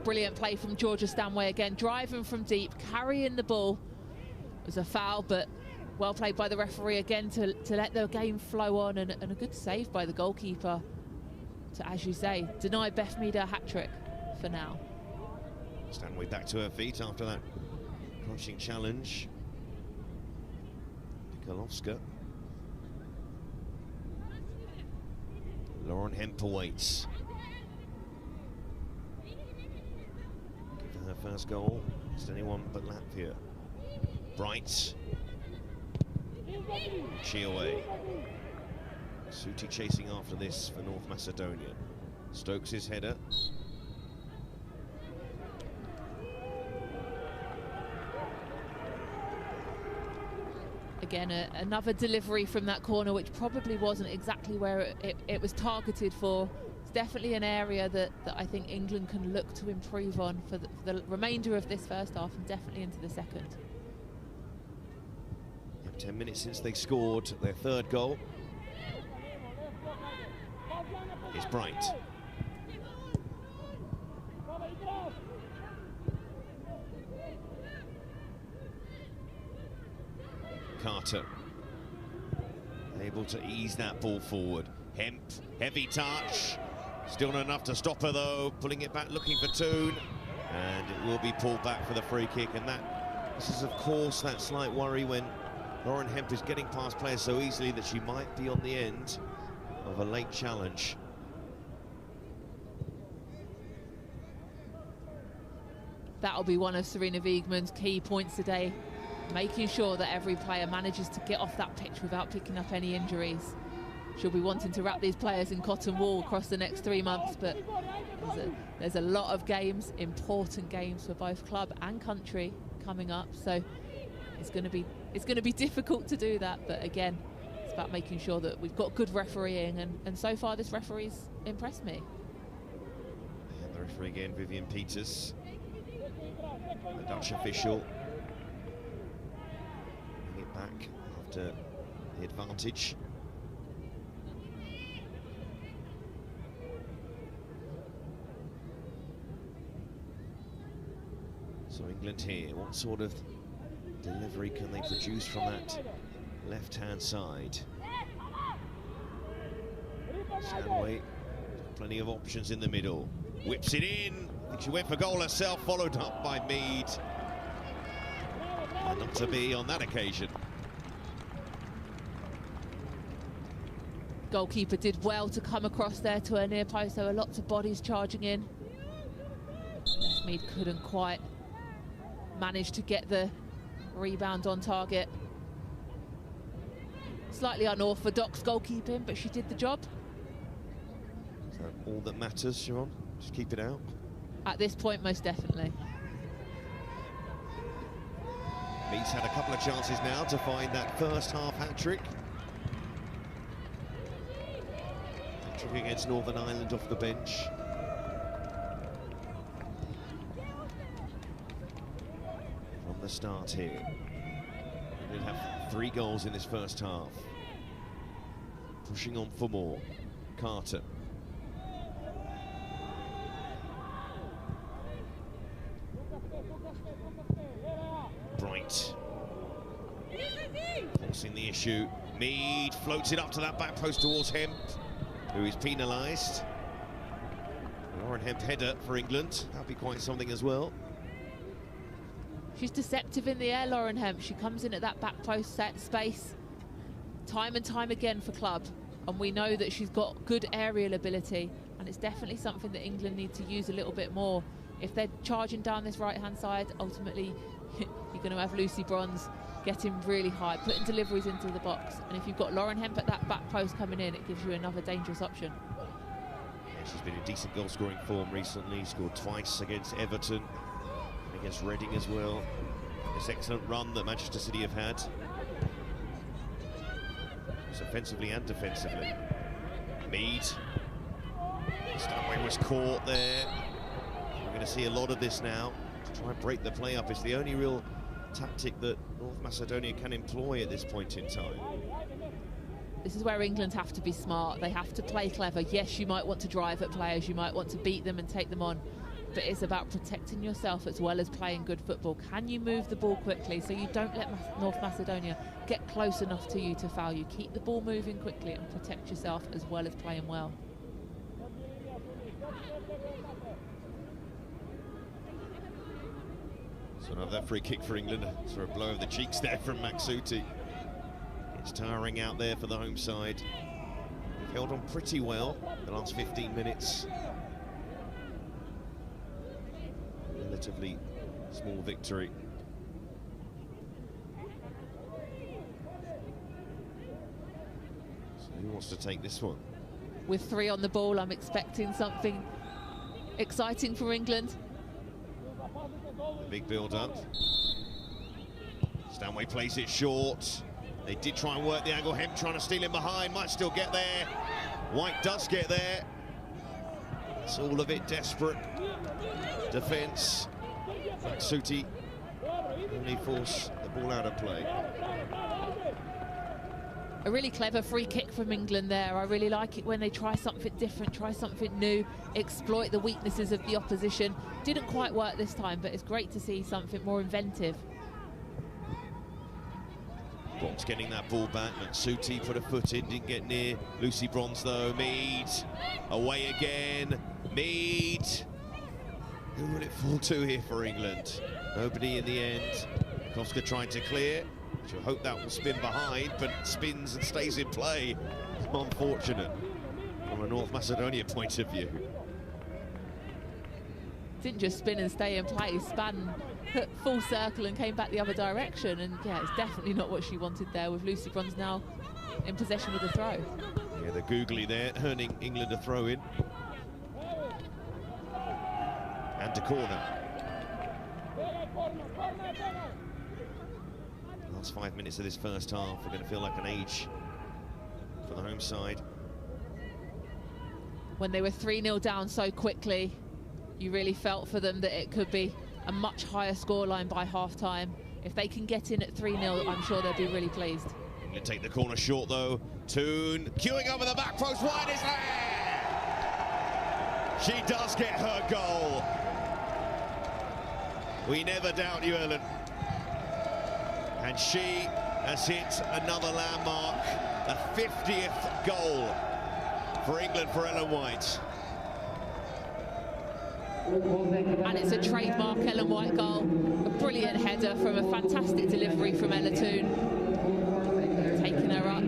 Brilliant play from Georgia Stanway again, driving from deep, carrying the ball. It was a foul, but well played by the referee again to let the game flow on, and a good save by the goalkeeper to, as you say, deny Beth Mead a hat-trick for now. Stanway back to her feet after that crunching challenge. Nikolovska. Lauren Hemp awaits. Her first goal against anyone but Latvia. Bright. Chiaway. Suti chasing after this for North Macedonia. Stokes' header. Again, another delivery from that corner, which probably wasn't exactly where it was targeted for. Definitely an area that I think England can look to improve on for the remainder of this first half and definitely into the second. 10 minutes since they scored their third goal. It's Bright. Carter. Able to ease that ball forward. Hemp, heavy touch. Still not enough to stop her though, pulling it back, looking for Toon, and it will be pulled back for the free kick. And this is of course that slight worry when Lauren Hemp is getting past players so easily that she might be on the end of a late challenge. That'll be one of Serena Wigman's key points today, making sure that every player manages to get off that pitch without picking up any injuries. she'll be wanting to wrap these players in cotton wool across the next 3 months, but there's a lot of games, important games for both club and country coming up, so it's going to be difficult to do that. But again, it's about making sure that we've got good refereeing, and so far this referee's impressed me. And the referee again, Vivian Peters, the Dutch official, bring it back after the advantage. So England here, what sort of delivery can they produce from that left-hand side? Stanway, plenty of options in the middle. Whips it in. I think she went for goal herself, followed up by Mead. And not to be on that occasion. Goalkeeper did well to come across there to her near post. There were lots of bodies charging in. Mead couldn't quite manage to get the rebound on target. Slightly unorthodox goalkeeping, but she did the job. So all that matters, Sharon, just keep it out. At this point, most definitely. Mead's had a couple of chances now to find that first half hat-trick. Hat-trick against Northern Ireland off the bench. From the start here. They did have 3 goals in this first half. Pushing on for more. Carter. Bright. Forcing the issue. Mead floats it up to that back post towards Hemp, who is penalised. Lauren Hemp header for England. That'll be quite something as well. She's deceptive in the air, Lauren Hemp. She comes in at that back post set space time and time again for club, and we know that she's got good aerial ability, and it's definitely something that England need to use a little bit more. If they're charging down this right-hand side, ultimately you're going to have Lucy Bronze getting really high, putting deliveries into the box, and if you've got Lauren Hemp at that back post coming in, it gives you another dangerous option. Yeah, she's been in decent goal-scoring form recently. Scored twice against Everton, against Reading as well. This excellent run that Manchester City have had, both offensively and defensively. Mead. Stanway was caught there. We're going to see a lot of this now to try and break the play up. It's the only real tactic that North Macedonia can employ at this point in time. This is where England have to be smart. They have to play clever. Yes, you might want to drive at players, you might want to beat them and take them on, but it's about protecting yourself as well as playing good football. Can you move the ball quickly so you don't let North Macedonia get close enough to you to foul you? Keep the ball moving quickly and protect yourself as well as playing well. So another free kick for England. Sort of blow of the cheeks there from Maksuti. It's tiring out there for the home side. They've held on pretty well the last 15 minutes. Relatively small victory. So who wants to take this one? With 3 on the ball, I'm expecting something exciting for England. The big build-up. Stanway plays it short. They did try and work the angle. Hemp trying to steal him behind, might still get there. White does get there. It's all of it desperate defence. Maksuti only force the ball out of play. A really clever free kick from England there. I really like it when they try something different, try something new, exploit the weaknesses of the opposition. Didn't quite work this time, but it's great to see something more inventive. Bronze getting that ball back. Maksuti put a foot in, didn't get near. Lucy Bronze though. Mead away again. Mead. Who will it fall to here for England? Nobody in the end. Koska trying to clear. She'll hope that will spin behind, but spins and stays in play. Unfortunate from a North Macedonia point of view. Didn't just spin and stay in play, span, put full circle and came back the other direction. And yeah, it's definitely not what she wanted there, with Lucy Bronze now in possession with the throw. Yeah, the googly there, earning England a throw-in. And a corner. Last 5 minutes of this first half are going to feel like an age for the home side. When they were 3-0 down so quickly, you really felt for them that it could be a much higher scoreline by half-time. If they can get in at 3-0, I'm sure they'll be really pleased. England take the corner short, though. Toon queuing over the back post, wide is there! She does get her goal. We never doubt you, Ellen. And she has hit another landmark, a 50th goal for England for Ellen White. And it's a trademark Ellen White goal. A brilliant header from a fantastic delivery from Ella Toon. Taking her up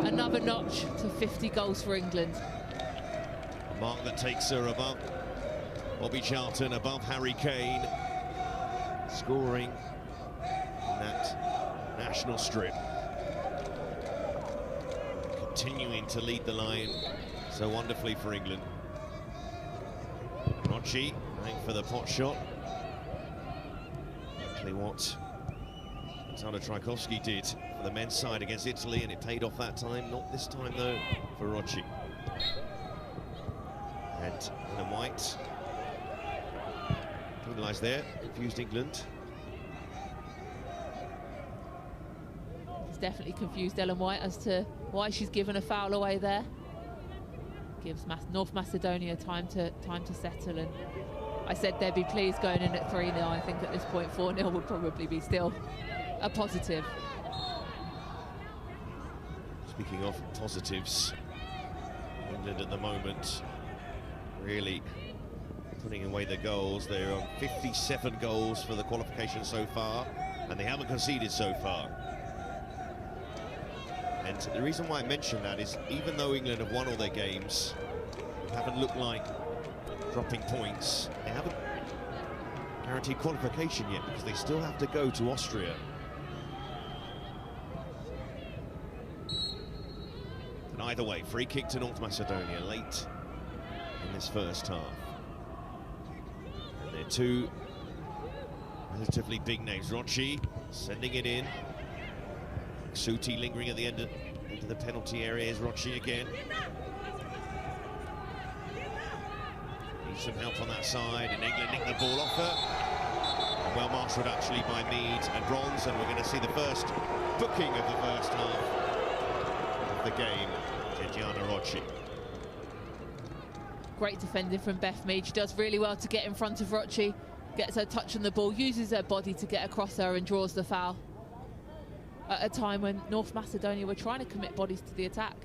another notch to 50 goals for England. A mark that takes her above Bobby Charlton, above Harry Kane, scoring in that national strip. Continuing to lead the line so wonderfully for England. Rocci going for the pot shot. Exactly what Alexander Trajkovski did for the men's side against Italy, and it paid off that time. Not this time, though, for Rocci. And Ellen White penalised there, confused England. It's definitely confused Ellen White as to why she's given a foul away there. Gives North Macedonia time to settle, and I said they'd be pleased going in at 3-0. I think at this point 4-0 would probably be still a positive. Speaking of positives, England at the moment really putting away the goals. They're on 57 goals for the qualification so far, and they haven't conceded so far. And the reason why I mention that is, even though England have won all their games, they haven't looked like dropping points. They haven't guaranteed qualification yet, because they still have to go to Austria. But either way, free kick to North Macedonia late in this first half. And they're two relatively big names. Rocci sending it in. Suti lingering at the end of the penalty area. Is Rocci again. Needs some help on that side, and England nick the ball off her. Well marshalled actually by Mead and Bronze, and we're going to see the first booking of the first half of the game. Georgiana Rocci. Great defending from Beth Mead. She does really well to get in front of Rocci, gets her touch on the ball, uses her body to get across her and draws the foul at a time when North Macedonia were trying to commit bodies to the attack.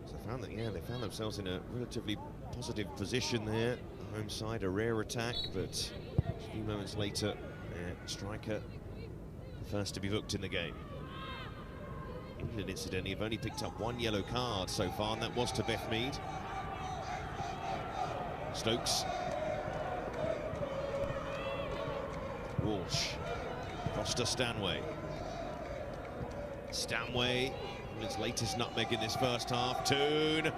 So they found themselves in a relatively positive position there. The home side, a rare attack, but a few moments later, striker, the first to be booked in the game. England, incidentally, have only picked up one yellow card so far, and that was to Beth Mead. Stokes. Walsh. Costa Stanway. Stanway, England's latest nutmeg in this first half. Toon.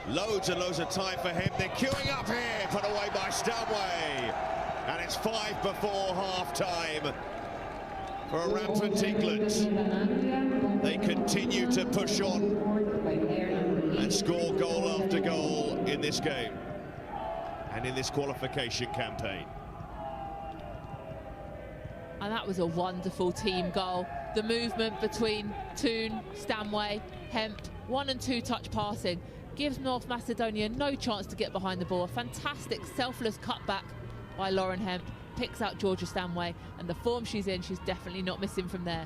Loads and loads of time for him. They're queuing up here, put away by Stanway. And it's 5 before half-time for a rampant England. They continue to push on and score goal after goal in this game and in this qualification campaign. And that was a wonderful team goal. The movement between Toon, Stanway, Hemp, 1 and 2 touch passing gives North Macedonia no chance to get behind the ball. A fantastic selfless cutback by Lauren Hemp, picks out Georgia Stanway, and the form she's in, she's definitely not missing from there.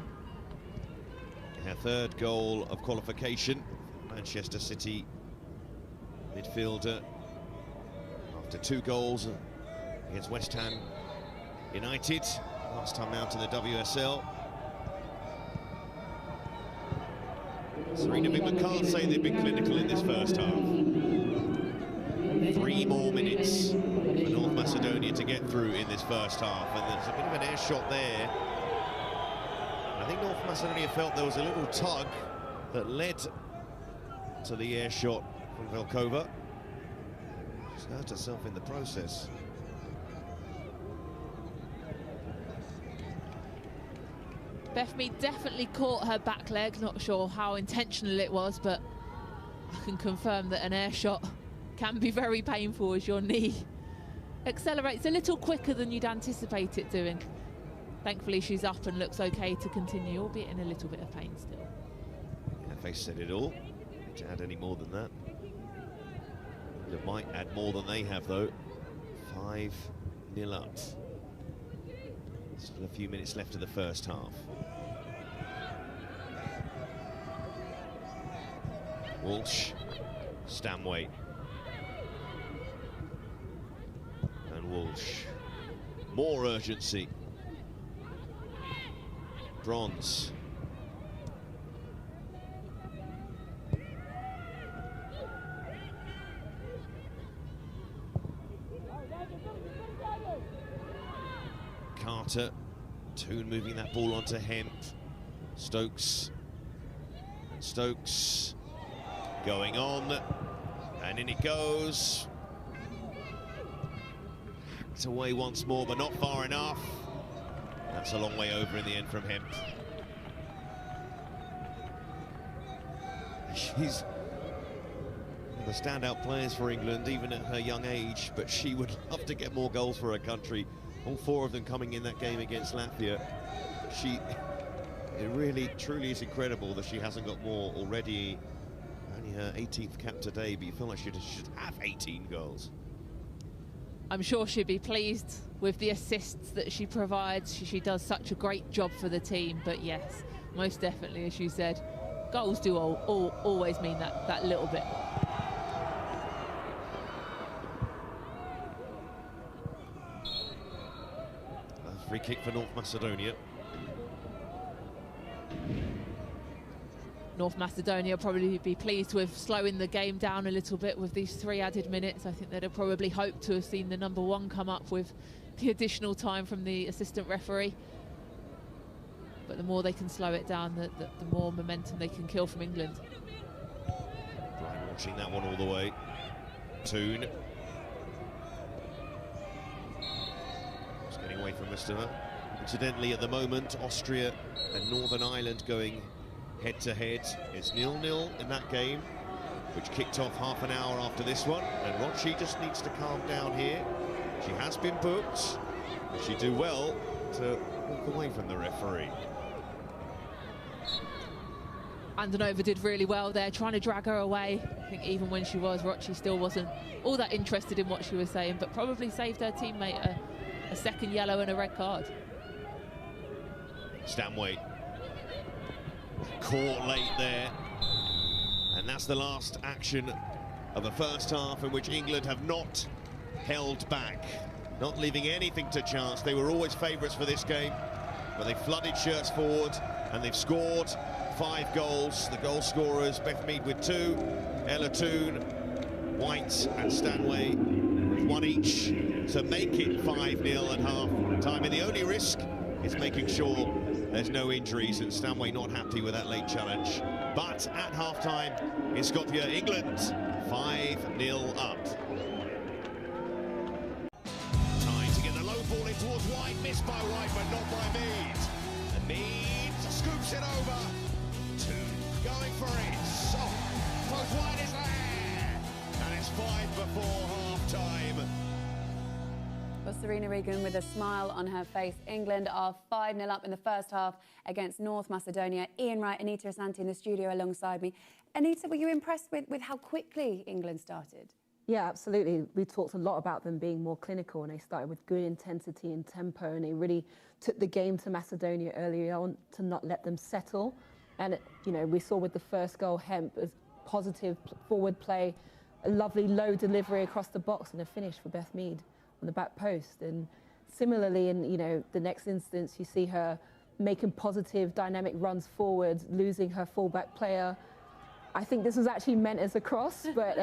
Her third goal of qualification, Manchester City midfielder, after 2 goals against West Ham United, last time out in the WSL. Serena Bigman can't say they've been clinical in this first half. 3 more minutes for North Macedonia to get through in this first half, and there's a bit of an air shot there I think North Macedonia felt there was a little tug that led to the air shot from Velkova. She's hurt herself in the process. Beth Mead definitely caught her back leg. Not sure how intentional it was, but I can confirm that an air shot can be very painful as your knee accelerates a little quicker than you'd anticipate it doing. Thankfully, she's up and looks okay to continue, albeit in a little bit of pain still. Yeah, they said it all. Need to add any more than that. They might add more than they have, though. 5-0 up. Still a few minutes left of the first half. Walsh, Stanway. And Walsh. More urgency. Bronze. Carter. Toon moving that ball onto Hemp. Stokes. And Stokes going on. And in it goes. Hacked away once more, but not far enough. That's a long way over in the end from Hemp. She's one of the standout players for England, even at her young age, but she would love to get more goals for her country. All 4 of them coming in that game against Latvia. It really, truly is incredible that she hasn't got more already. Only her 18th cap today, but you feel like she should have 18 goals. I'm sure she'd be pleased with the assists that she provides. She does such a great job for the team, but yes, most definitely, as you said, goals do always mean that little bit. A free kick for North Macedonia. North Macedonia probably be pleased with slowing the game down a little bit with these 3 added minutes. I think they'd have probably hoped to have seen the number 1 come up with the additional time from the assistant referee. But the more they can slow it down, the more momentum they can kill from England. Brian watching that one all the way. Toon. Just getting away from Mr. Incidentally, at the moment, Austria and Northern Ireland going head-to-head. It's 0-0 in that game, which kicked off half an hour after this one. And Rochi just needs to calm down here. She has been booked, but she'd do well to walk away from the referee. Andanova did really well there, trying to drag her away. I think even when she was, Rochi still wasn't all that interested in what she was saying, but probably saved her teammate a second yellow and a red card. Stanway. Caught late there. And that's the last action of the first half in which England have not held back, not leaving anything to chance. They were always favourites for this game, but they flooded shirts forward and they've scored 5 goals. The goal scorers, Beth Mead with 2, Ella Toon, White and Stanway with 1 each to make it 5-0 at half time. And the only risk is making sure there's no injuries, and Stanway not happy with that late challenge. But at half-time in Skopje, England 5-0 up. Trying to get the low ball in towards White, missed by White, but not by Mead. And Mead scoops it over. Toon going for it. Oh, close White is there. And it's 5 before half-time. Well, Serena Regan with a smile on her face. England are 5-0 up in the first half against North Macedonia. Ian Wright, Anita Asante in the studio alongside me. Anita, were you impressed with how quickly England started? Yeah, absolutely. We talked a lot about them being more clinical, and they started with good intensity and tempo, and they really took the game to Macedonia early on to not let them settle. And, we saw with the first goal, Hemp, as positive forward play, a lovely low delivery across the box and a finish for Beth Mead on the back post. And similarly, in the next instance, you see her making positive dynamic runs forward, losing her fullback player. I think this was actually meant as a cross, but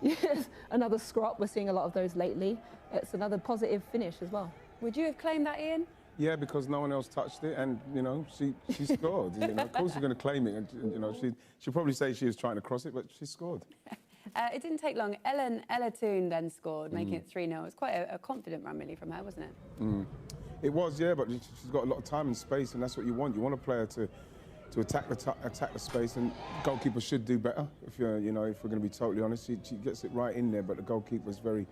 yes, another scrop. We're seeing a lot of those lately. It's another positive finish as well. Would you have claimed that, Ian? Yeah, because no one else touched it, and you know she scored. You know, of course you're going to claim it, and you know she'll probably say she was trying to cross it, but she scored. It didn't take long. Ella Toone then scored, making it 3-0. It was quite a confident run, really, from her, wasn't it? It was, yeah, but she's got a lot of time and space, and that's what you want. You want a player to attack the space, and goalkeeper should do better. If you're, you know, if we're going to be totally honest, she gets it right in there, but the goalkeeper's very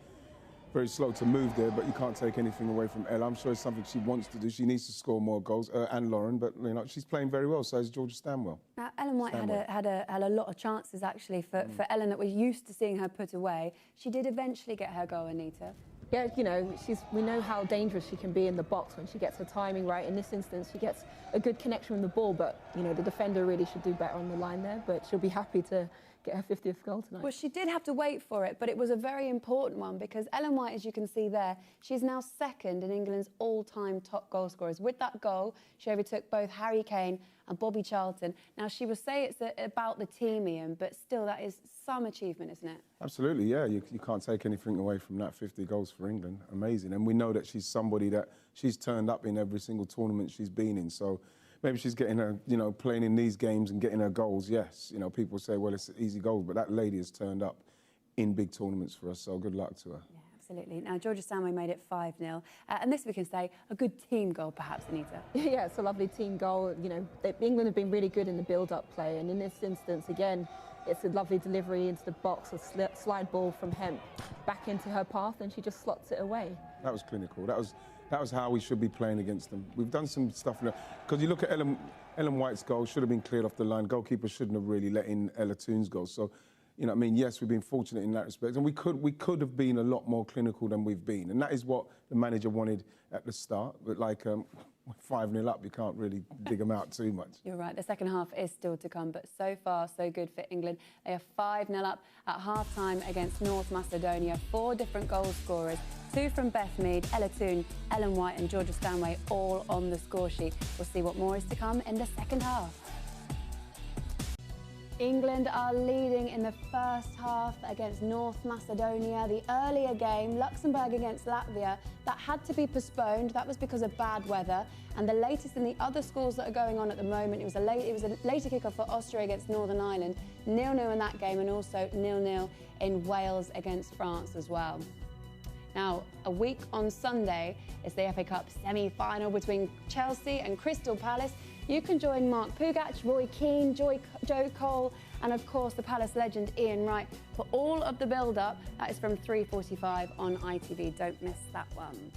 slow to move there. But you can't take anything away from Ella. I'm sure it's something she wants to do. She needs to score more goals, and Lauren. But you know, she's playing very well. So is Georgia Stanwell. Now, Ellen White had a lot of chances actually for Ellen that we're used to seeing her put away. She did eventually get her goal, Anita. Yeah, you know, we know how dangerous she can be in the box when she gets her timing right. In this instance, she gets a good connection with the ball, but, you know, the defender really should do better on the line there, but she'll be happy to get her 50th goal tonight. Well, she did have to wait for it, but it was a very important one because Ellen White, as you can see there, she's now second in England's all-time top goal scorers. With that goal, she overtook both Harry Kane and Bobby Charlton. Now, she will say it's about the team, Ian, but still, that is some achievement, isn't it? Absolutely, yeah. You can't take anything away from that. 50 goals for England, amazing. And we know that she's somebody that she's turned up in every single tournament she's been in. So maybe she's getting her, you know, playing in these games and getting her goals. Yes, you know, people say, well, it's easy goals, but that lady has turned up in big tournaments for us. So good luck to her. Yeah, absolutely. Now, Georgia Stanway made it 5-0. And this we can say, a good team goal, perhaps, Anita. Yeah, it's a lovely team goal. You know, England have been really good in the build-up play, and in this instance, again, it's a lovely delivery into the box, a slide ball from Hemp back into her path, and she just slots it away. That was clinical. That was how we should be playing against them. We've done some stuff, because you look at Ellen White's goal, should have been cleared off the line. Goalkeeper shouldn't have really let in Ella Toone's goal. So, you know, I mean, yes, we've been fortunate in that respect, and we could have been a lot more clinical than we've been, and that is what the manager wanted at the start. But like 5-0 up, you can't really dig them out too much. You're right. The second half is still to come, but so far so good for England. They are 5-0 up at half-time against North Macedonia. 4 different goal scorers. 2 from Beth Mead, Ella Toone, Ellen White and Georgia Stanway all on the score sheet. We'll see what more is to come in the second half. England are leading in the first half against North Macedonia. The earlier game, Luxembourg against Latvia, that had to be postponed. That was because of bad weather. And the latest in the other scores that are going on at the moment, it was a later kickoff for Austria against Northern Ireland, 0-0 in that game, and also 0-0 in Wales against France as well. Now, a week on Sunday is the FA Cup semi-final between Chelsea and Crystal Palace. You can join Mark Pugac, Roy Keane, Joe Cole, and of course the Palace legend Ian Wright for all of the build-up. That is from 3:45 on ITV. Don't miss that one.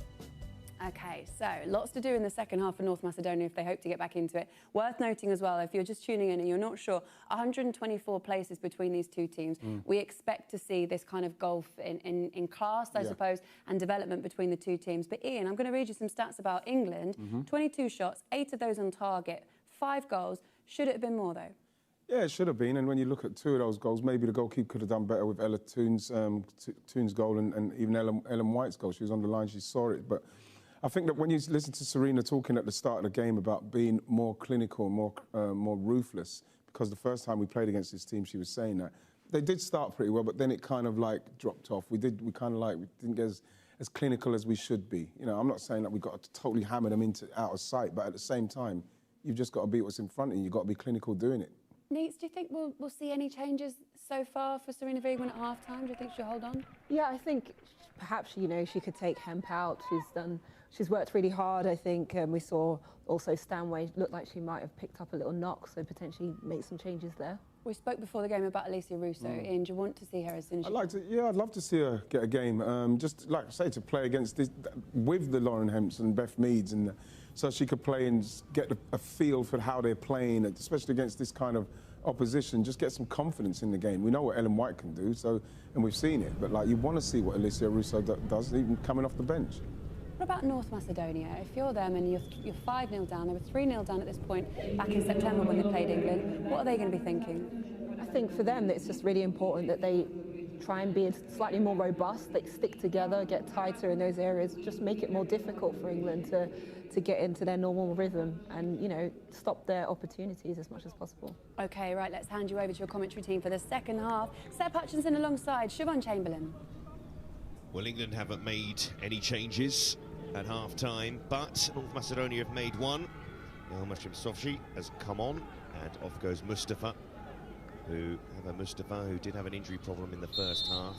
OK, so lots to do in the second half for North Macedonia if they hope to get back into it. Worth noting as well, if you're just tuning in and you're not sure, 124 places between these two teams. We expect to see this kind of gulf in class, I suppose, and development between the two teams. But Ian, I'm going to read you some stats about England. 22 shots, 8 of those on target, 5 goals. Should it have been more, though? Yeah, it should have been. And when you look at 2 of those goals, maybe the goalkeeper could have done better with Ella Toone's goal and even Ellen White's goal. She was on the line, she saw it. But I think that when you listen to Serena talking at the start of the game about being more clinical, more ruthless, because the first time we played against this team, she was saying that they did start pretty well, but then it kind of like dropped off. We didn't get as clinical as we should be. You know, I'm not saying that we've got to totally hammer them out of sight, but at the same time, you've just got to beat what's in front of you. You've got to be clinical doing it. Neats, do you think we'll see any changes so far for Serena Wiegmann at half-time? Do you think she'll hold on? Yeah, I think perhaps, you know, she could take Hemp out. She's worked really hard, I think. We saw also Stanway looked like she might have picked up a little knock, so potentially make some changes there. We spoke before the game about Alicia Russo. Ian, do you want to see her as soon as I'd love to see her get a game. Just like I say, to play against with the Lauren Hemps and Beth Meads, and so she could play and get a feel for how they're playing, especially against this kind of opposition. Just get some confidence in the game. We know what Ellen White can do, and we've seen it. But like, you want to see what Alicia Russo does, even coming off the bench. What about North Macedonia? If you're them and you're 5-0 down, they were 3-0 down at this point back in September when they played England, what are they going to be thinking? I think for them it's just really important that they try and be slightly more robust, they stick together, get tighter in those areas, just make it more difficult for England to get into their normal rhythm and, you know, stop their opportunities as much as possible. OK, right, let's hand you over to your commentary team for the second half. Seb Hutchinson alongside Siobhan Chamberlain. Well, England haven't made any changes at half-time, but North Macedonia have made one. Elmashim Sofji has come on, and off goes Mustafa, who did have an injury problem in the first half.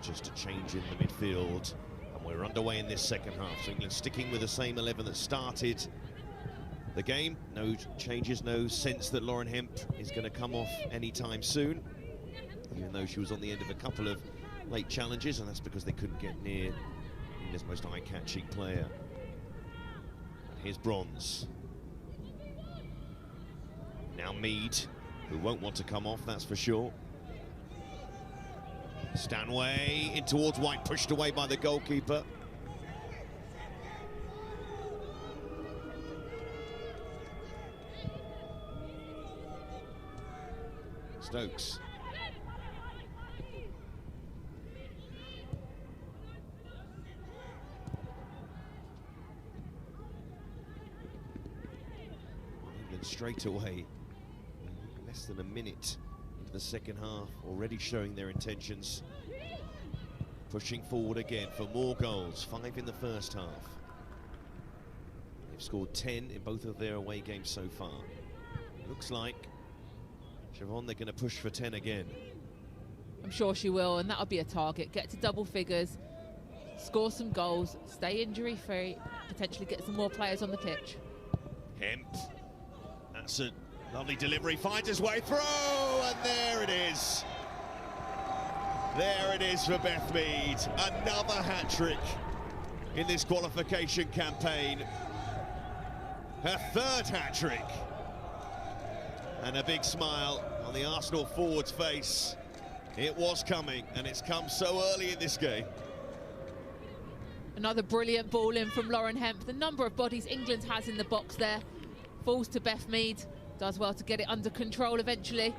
Just a change in the midfield, and we're underway in this second half. So England sticking with the same 11 that started the game. No changes, no sense that Lauren Hemp is going to come off anytime soon, even though she was on the end of a couple of late challenges, and that's because they couldn't get near England's most eye-catching player. And here's Bronze. Now Mead, who won't want to come off, that's for sure. Stanway in towards White, pushed away by the goalkeeper. Stokes. England straight away, less than a minute into the second half, already showing their intentions. Pushing forward again for more goals, 5 in the first half. They've scored 10 in both of their away games so far. Looks like Siobhan, they're going to push for 10 again. I'm sure she will, and that'll be a target. Get to double figures, score some goals, stay injury-free, potentially get some more players on the pitch. Hemp, that's a lovely delivery, finds his way through, and there it is. There it is for Beth Mead, another hat-trick in this qualification campaign. Her third hat-trick. And a big smile on the Arsenal forward's face. It was coming, and it's come so early in this game. Another brilliant ball in from Lauren Hemp. The number of bodies England has in the box there. Falls to Beth Mead, does well to get it under control eventually.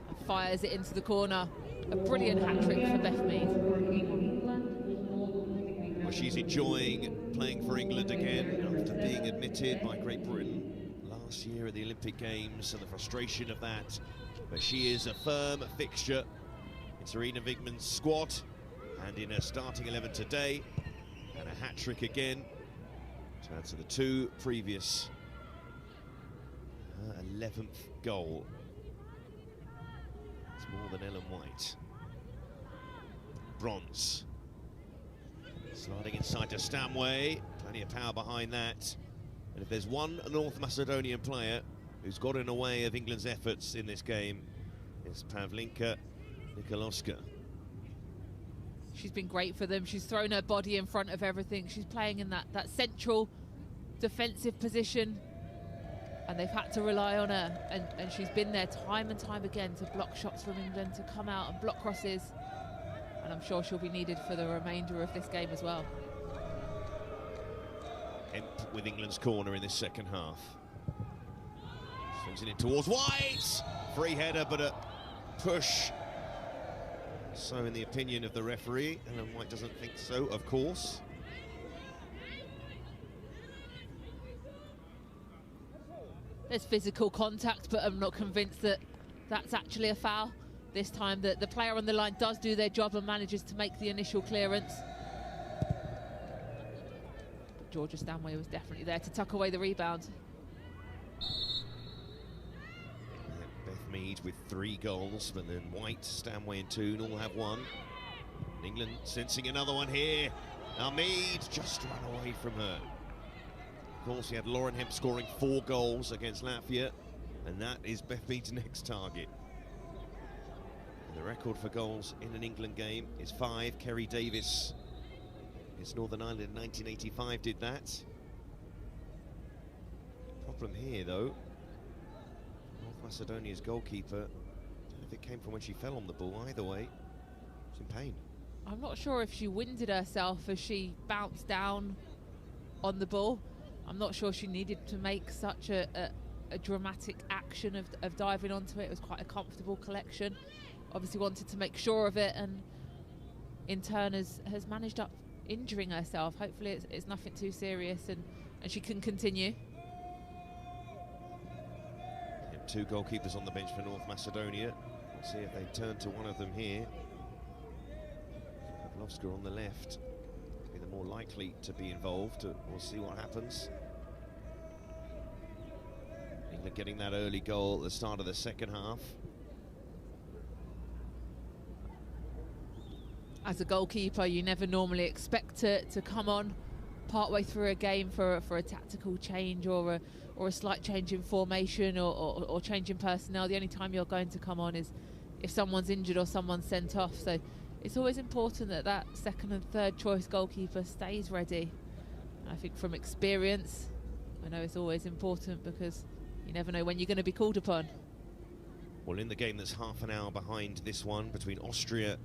And fires it into the corner. A brilliant hat-trick for Beth Mead. Well, she's enjoying playing for England again after being admitted by Great Britain last year at the Olympic Games, and the frustration of that. But she is a firm fixture in Serena Wigman's squad and in her starting 11 today, and a hat-trick again to add to the 2 previous. Her 11th goal. It's more than Ellen White. Bronze. Sliding inside to Stanway. Plenty of power behind that. And if there's one North Macedonian player who's got in the way of England's efforts in this game, it's Pavlinka Nikolowska. She's been great for them. She's thrown her body in front of everything. She's playing in that central defensive position, and they've had to rely on her. And she's been there time and time again to block shots from England, to come out and block crosses. And I'm sure she'll be needed for the remainder of this game as well. Hemp with England's corner in this second half. Swings it in towards White. Free header, but a push. So in the opinion of the referee, Ellen White doesn't think so, of course. There's physical contact, but I'm not convinced that that's actually a foul. This time the player on the line does do their job and manages to make the initial clearance. But Georgia Stanway was definitely there to tuck away the rebound. Beth Mead with 3 goals, but then White, Stanway and Toon all have 1. And England sensing another one here. Now Mead just ran away from her. Of course, he had Lauren Hemp scoring 4 goals against Latvia, and that is Beth Mead's next target. And the record for goals in an England game is 5. Kerry Davis against Northern Ireland in 1985 did that. Problem here, though, North Macedonia's goalkeeper, I don't know if it came from when she fell on the ball. Either way, she's in pain. I'm not sure if she winded herself as she bounced down on the ball. I'm not sure she needed to make such a dramatic action of diving onto it. It was quite a comfortable collection. Obviously wanted to make sure of it, and in turn has managed up injuring herself. Hopefully it's nothing too serious, and she can continue. 2 goalkeepers on the bench for North Macedonia. We'll see if they turn to one of them here. Pavlovska on the left, be the more likely to be involved. We'll see what happens. England getting that early goal at the start of the second half. As a goalkeeper, you never normally expect to come on partway through a game for a tactical change or a slight change in formation or change in personnel. The only time you're going to come on is if someone's injured or someone's sent off. So it's always important that that second and third choice goalkeeper stays ready. I think from experience, I know it's always important because you never know when you're going to be called upon. Well, in the game that's half an hour behind this one between Austria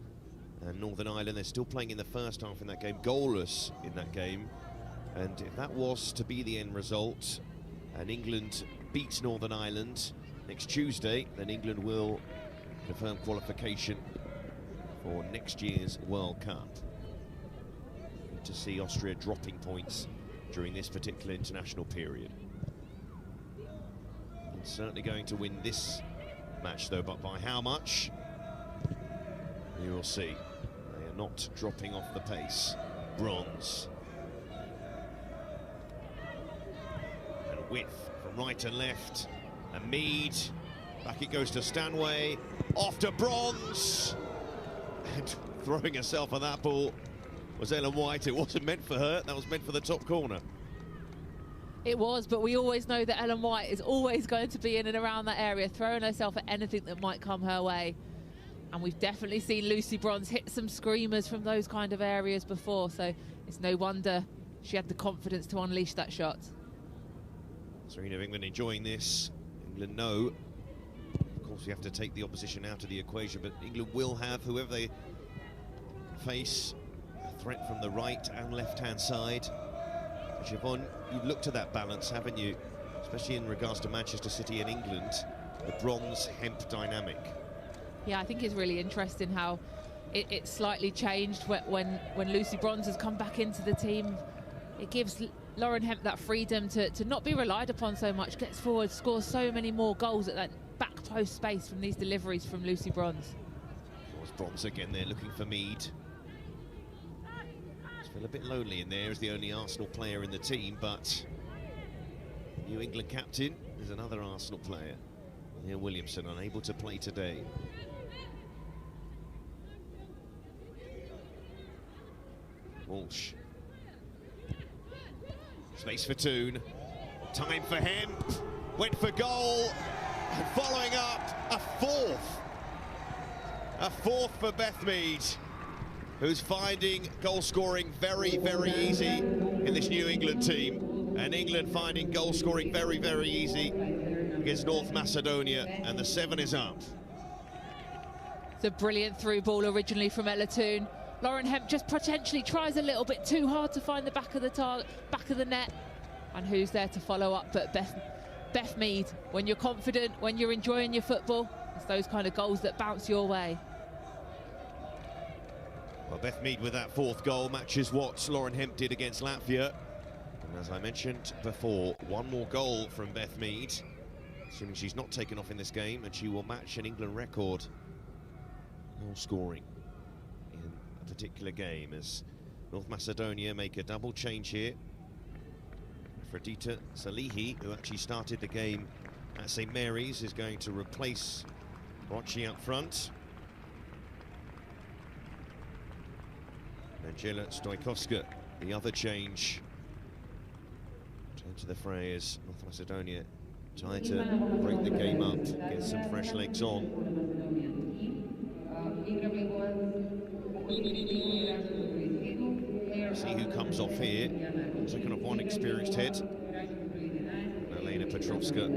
and Northern Ireland, they're still playing in the first half in that game, goalless in that game. And if that was to be the end result, and England beats Northern Ireland next Tuesday, then England will confirm qualification for next year's World Cup. Good to see Austria dropping points during this particular international period. And certainly going to win this match though, but by how much? You will see. They are not dropping off the pace. Bronze. And width from right and left. And Mead. Back it goes to Stanway. Off to Bronze. And throwing herself on that ball was Ellen White. It wasn't meant for her. That was meant for the top corner. It was, but we always know that Ellen White is always going to be in and around that area, throwing herself at anything that might come her way. And we've definitely seen Lucy Bronze hit some screamers from those kind of areas before, so it's no wonder she had the confidence to unleash that shot. Serena of England enjoying this. England know, of course, you have to take the opposition out of the equation, but England will have, whoever they face, a threat from the right and left-hand side. Siobhan, you've looked at that balance, haven't you? Especially in regards to Manchester City and England, the bronze-hemp dynamic. Yeah, I think it's really interesting how it slightly changed when Lucy Bronze has come back into the team. It gives Lauren Hemp that freedom to not be relied upon so much, gets forward, scores so many more goals at that back post space from these deliveries from Lucy Bronze. Was Bronze again there looking for Mead. Feel a bit lonely in there as the only Arsenal player in the team, but New England captain is another Arsenal player. Neil Williamson unable to play today. Walsh. Space for Toon. Time for Hemp. Went for goal. And following up, a fourth. A fourth for Beth Mead, who's finding goal scoring very, very easy in this New England team. And England finding goal scoring very, very easy against North Macedonia, and the 7 is up. It's a brilliant through ball originally from Ella Toon. Lauren Hemp just potentially tries a little bit too hard to find the back of the target, back of the net. And who's there to follow up but Beth Mead. When you're confident, when you're enjoying your football, it's those kind of goals that bounce your way. Well, Beth Mead with that 4th goal matches what Lauren Hemp did against Latvia. And as I mentioned before, one more goal from Beth Mead, assuming she's not taken off in this game, and she will match an England record goal scoring in a particular game, as North Macedonia make a double change here. Fredita Salihi, who actually started the game at St Mary's, is going to replace Rocci up front. Angela Stojkovska, the other change. Turn to the fray as North Macedonia trying to break the game up, get some fresh legs on. See who comes off here. Second of one experienced head. And Elena Petrovska,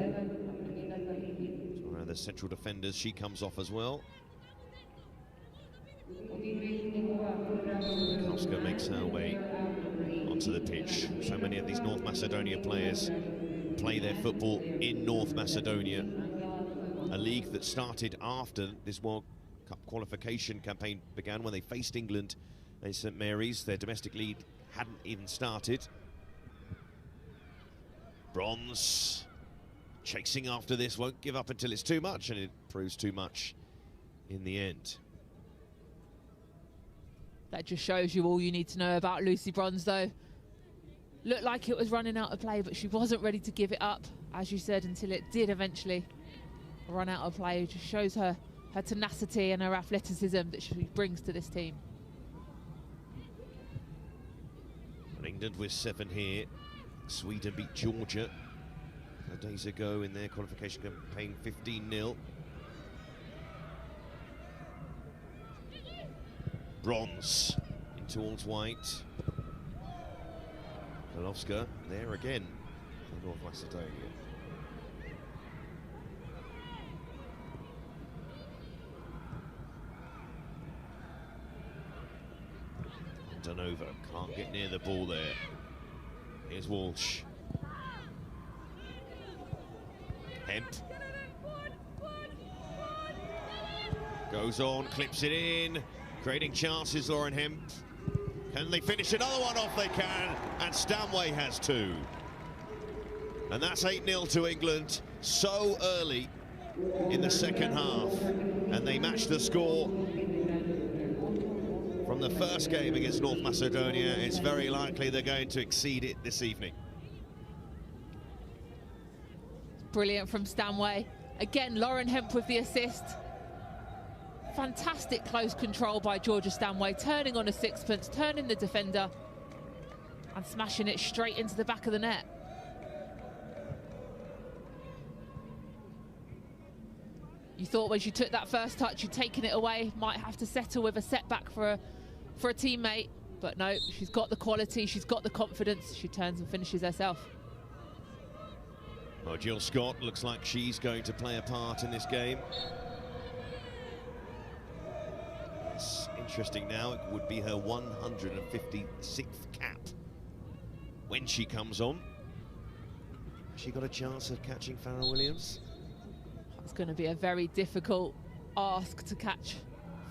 one of the central defenders, she comes off as well. Petrovska makes her way onto the pitch. So many of these North Macedonia players play their football in North Macedonia, a league that started after this World Cup qualification campaign began, when they faced England in St Mary's. Their domestic league hadn't even started. Bronze chasing after this, won't give up until it's too much, and it proves too much in the end. That just shows you all you need to know about Lucy Bronze, though. Looked like it was running out of play, but she wasn't ready to give it up, as you said, until it did eventually run out of play. It just shows her tenacity and her athleticism that she brings to this team. England with 7 here. Sweden beat Georgia days ago in their qualification campaign, 15-0. Bronze in towards white. Golovska there again for North Macedonia. Dunova can't get near the ball there. Here's Walsh. Hemp. Goes on, clips it in. Creating chances, Lauren Hemp. Can they finish another one off? They can. And Stanway has 2. And that's 8-0 to England so early in the second half. And they match the score from the first game against North Macedonia. It's very likely they're going to exceed it this evening. Brilliant from Stanway. Again, Lauren Hemp with the assist. Fantastic close control by Georgia Stanway, turning on a sixpence, turning the defender and smashing it straight into the back of the net. You thought when she took that first touch, you'd taken it away, might have to settle with a setback for a teammate, but no, she's got the quality, she's got the confidence, she turns and finishes herself. Well, Jill Scott looks like she's going to play a part in this game. It's interesting now, it would be her 156th cap when she comes on. Has she got a chance of catching Farrah Williams? It's going to be a very difficult ask to catch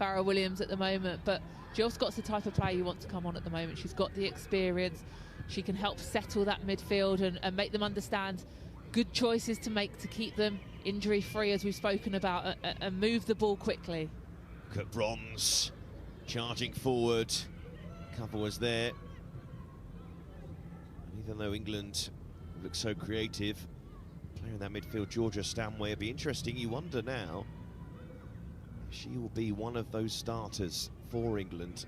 Farrah Williams at the moment, but Jill Scott's the type of player you want to come on at the moment. She's got the experience, she can help settle that midfield and make them understand good choices to make to keep them injury-free, as we've spoken about, and move the ball quickly. Look at Bronze charging forward. Cover was there. And even though England looks so creative, player in that midfield, Georgia Stanway, it'll be interesting. You wonder now if she will be one of those starters for England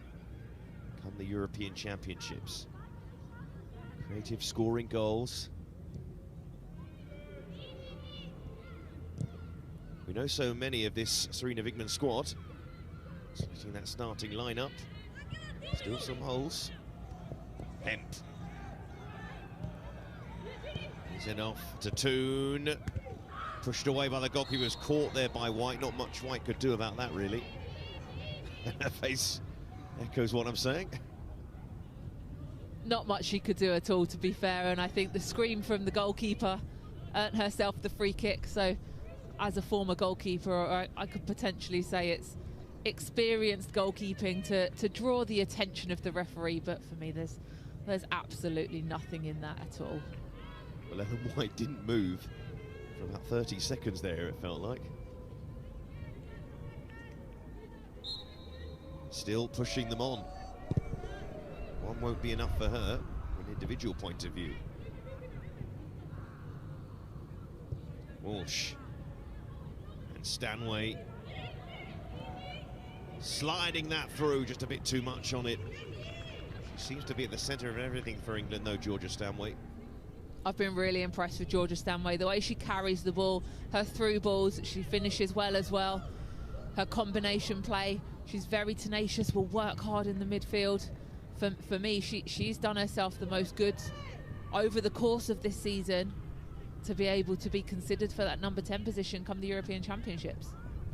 come the European Championships. Creative, scoring goals. We know so many of this Serena Wigman squad. Splitting that starting lineup. Still some holes. Hemp. He's in off to Toon. Pushed away by the goalkeeper, was caught there by White. Not much White could do about that, really. Her face echoes what I'm saying. Not much she could do at all, to be fair, and I think the scream from the goalkeeper earned herself the free kick. So as a former goalkeeper, I could potentially say it's experienced goalkeeping to draw the attention of the referee, but for me there's absolutely nothing in that at all. Well, Ellen White didn't move for about 30 seconds there, it felt like. Still pushing them on. One won't be enough for her from an individual point of view. Walsh and Stanway sliding that through, just a bit too much on it. She seems to be at the centre of everything for England, though, Georgia Stanway. I've been really impressed with Georgia Stanway, the way she carries the ball, her through balls, she finishes well as well. Her combination play, she's very tenacious, will work hard in the midfield. For me, she's done herself the most good over the course of this season to be able to be considered for that number 10 position come the European Championships.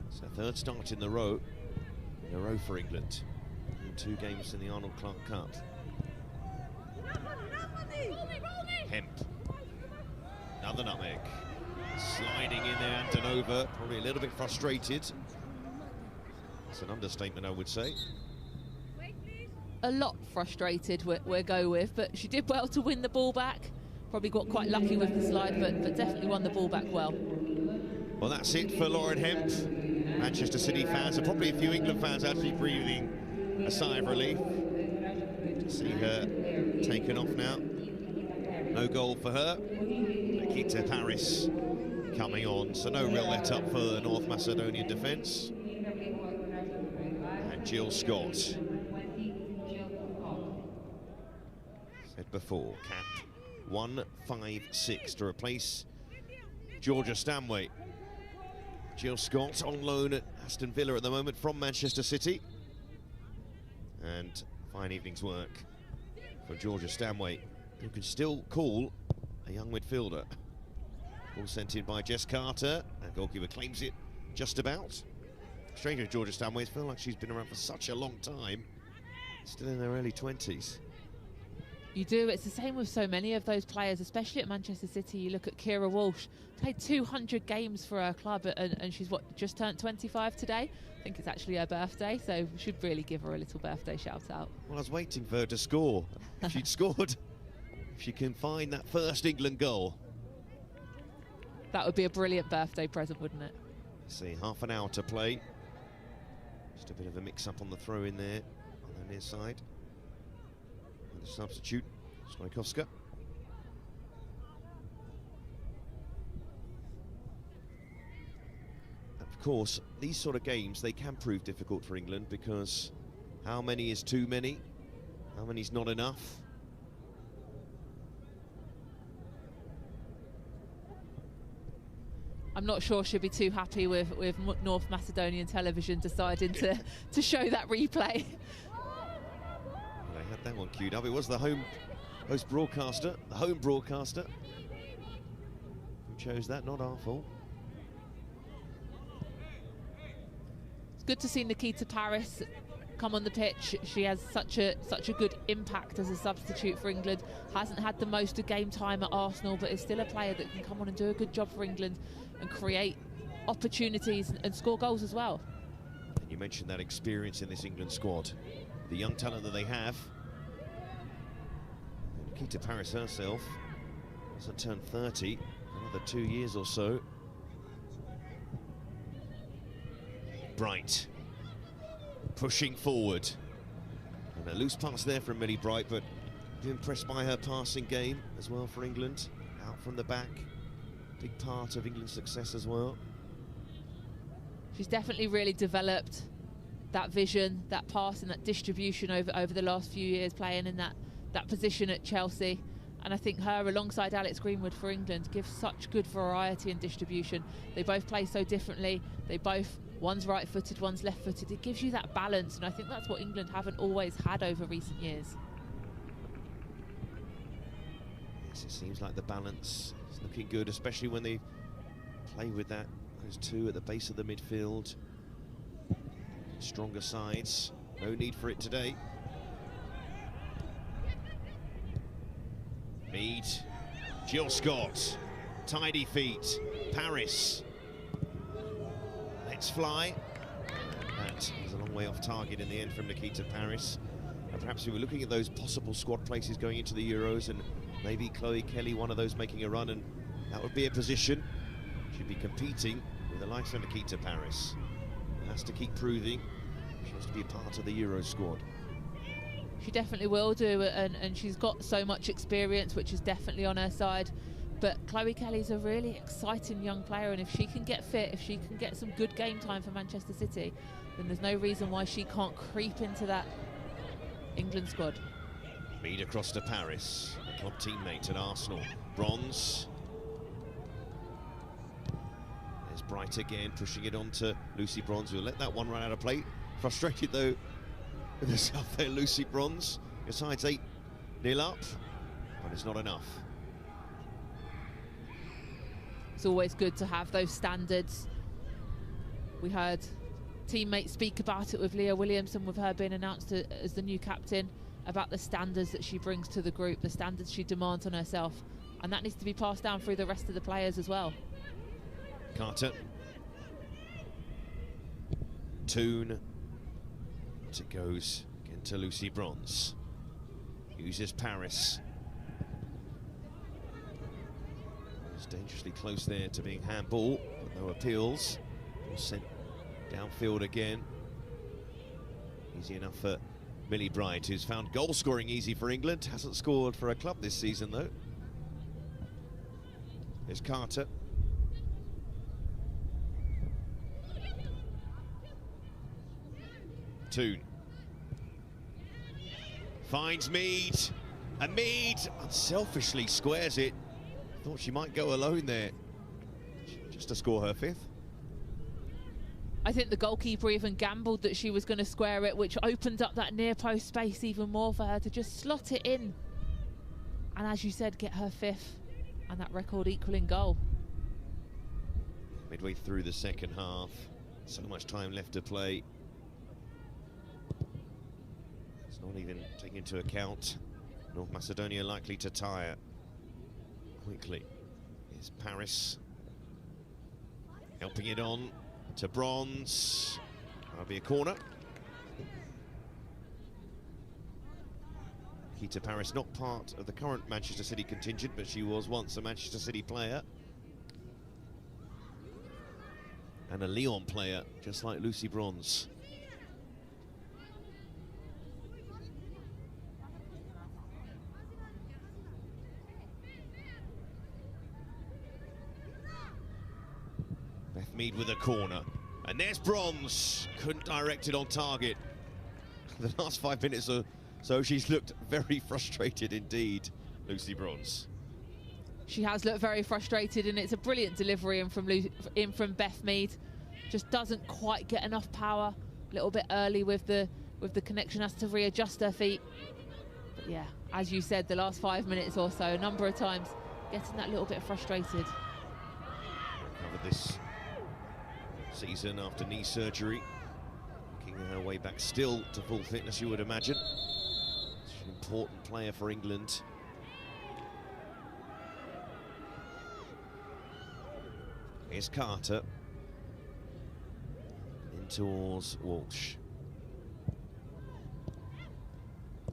It's her third start in a row for England in 2 games in the Arnold Clark Cup. Hemp. Another nutmeg. Sliding in there, Antonova, probably a little bit frustrated. It's an understatement, I would say. A lot frustrated, we'll go with, but she did well to win the ball back. Probably got quite lucky with the slide, but definitely won the ball back well. Well, that's it for Lauren Hemp. Manchester City fans, and probably a few England fans, actually breathing a sigh of relief to see her taken off now. No goal for her. Nikita Paris coming on, so no real let up for the North Macedonian defence. And Jill Scott. Said before, cap 156 to replace Georgia Stanway. Jill Scott on loan at Aston Villa at the moment from Manchester City. And fine evening's work for Georgia Stanway, who can still call a young midfielder. Ball sent in by Jess Carter, and goalkeeper claims it just about. Stranger Georgia Stanway, feels like she's been around for such a long time, still in her early 20s. You do. It's the same with so many of those players, especially at Manchester City. You look at Kira Walsh, played 200 games for her club, and she's just turned 25 today. I think it's actually her birthday, so we should really give her a little birthday shout out. Well, I was waiting for her to score. If she'd scored, if she can find that first England goal. That would be a brilliant birthday present, wouldn't it? See, half an hour to play. Just a bit of a mix-up on the throw in there on the near side. And the substitute, Stojkowska. Of course, these sort of games, they can prove difficult for England, because how many is too many? How many is not enough? I'm not sure she'll be too happy with North Macedonian television deciding to show that replay. Well, they had that one queued up. It was the home broadcaster who chose that, not our fault. It's good to see Nikita Paris come on the pitch. She has such a good impact as a substitute for England. Hasn't had the most of game time at Arsenal, but is still a player that can come on and do a good job for England and create opportunities and score goals as well. And you mentioned that experience in this England squad, the young talent that they have. And Nikita Paris herself hasn't turned 30, another 2 years or so. Bright pushing forward, and a loose pass there from Millie Bright, but impressed by her passing game as well for England. Out from the back, big part of England's success as well. She's definitely really developed that vision, that pass and that distribution over the last few years, playing in that position at Chelsea. And I think her alongside Alex Greenwood for England gives such good variety and distribution. They both play so differently. One's right-footed, one's left-footed. It gives you that balance, and I think that's what England haven't always had over recent years. Yes, it seems like the balance is looking good, especially when they play with those two at the base of the midfield. Stronger sides, no need for it today. Mead, Jill Scott, tidy feet, Paris. Let's fly. That is a long way off target in the end from Nikita Paris. And perhaps we were looking at those possible squad places going into the Euros, and maybe Chloe Kelly, one of those, making a run, and that would be a position. She'd be competing with the likes of Nikita Paris. Has to keep proving she has to be a part of the Euros squad. She definitely will do, and she's got so much experience, which is definitely on her side. But Chloe Kelly's a really exciting young player, and if she can get fit, if she can get some good game time for Manchester City, then there's no reason why she can't creep into that England squad. Mead across to Paris, a club teammate at Arsenal. Bronze. There's Bright again, pushing it on to Lucy Bronze, who'll let that one run out of play. Frustrated though with herself there, Lucy Bronze. Your side's 8-0 up, but it's not enough. It's always good to have those standards. We heard teammates speak about it with Leah Williamson, with her being announced as the new captain, about the standards that she brings to the group, the standards she demands on herself, and that needs to be passed down through the rest of the players as well. Carter. Toon. It goes again to Lucy Bronze. Uses Paris. It's dangerously close there to being handball, but no appeals. Sent downfield again. Easy enough for Millie Bright, who's found goal scoring easy for England. Hasn't scored for a club this season, though. Here's Carter. Toon. Finds Mead. And Mead unselfishly squares it. Thought she might go alone there. Just to score her 5th. I think the goalkeeper even gambled that she was going to square it, which opened up that near post space even more for her to just slot it in. And as you said, get her 5th and that record equaling goal. Midway through the second half, so much time left to play. It's not even taking into account North Macedonia likely to tire quickly. Here's Paris helping it on to Bronze. That'll be a corner. Kita Paris, not part of the current Manchester City contingent, but she was once a Manchester City player and a Lyon player, just like Lucy Bronze. Beth Mead with a corner, and there's Bronze. Couldn't direct it on target. The last 5 minutes or so, she's looked very frustrated indeed, Lucy Bronze. She has looked very frustrated, and it's a brilliant delivery in from Beth Mead. Just doesn't quite get enough power. A little bit early with the connection, has to readjust her feet. But yeah, as you said, the last 5 minutes or so, a number of times, getting that little bit frustrated. Recovered this season after knee surgery, making her way back still to full fitness, you would imagine. She's an important player for England. Here's Carter. In towards Walsh.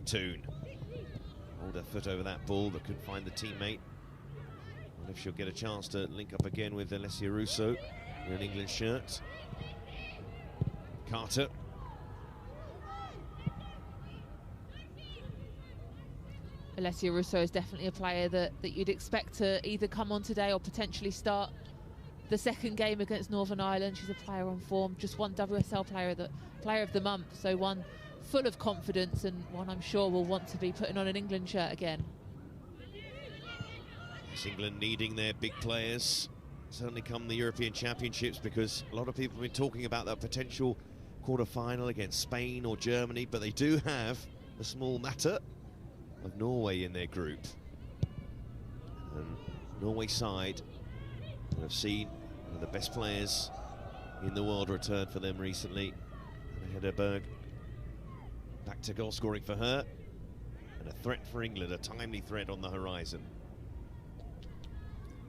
Toon. Hold her foot over that ball, but couldn't find the teammate. Wonder if she'll get a chance to link up again with Alessia Russo in an England shirt. Carter. Alessia Russo is definitely a player that you'd expect to either come on today or potentially start the second game against Northern Ireland. She's a player on form, just one WSL player of the month, so one full of confidence and one I'm sure will want to be putting on an England shirt again. It's England needing their big players, certainly come the European Championships, because a lot of people have been talking about that potential quarter-final against Spain or Germany, but they do have the small matter of Norway in their group. And Norway side have seen one of the best players in the world return for them recently. Hederberg back to goal scoring for her, and a threat for England, a timely threat on the horizon.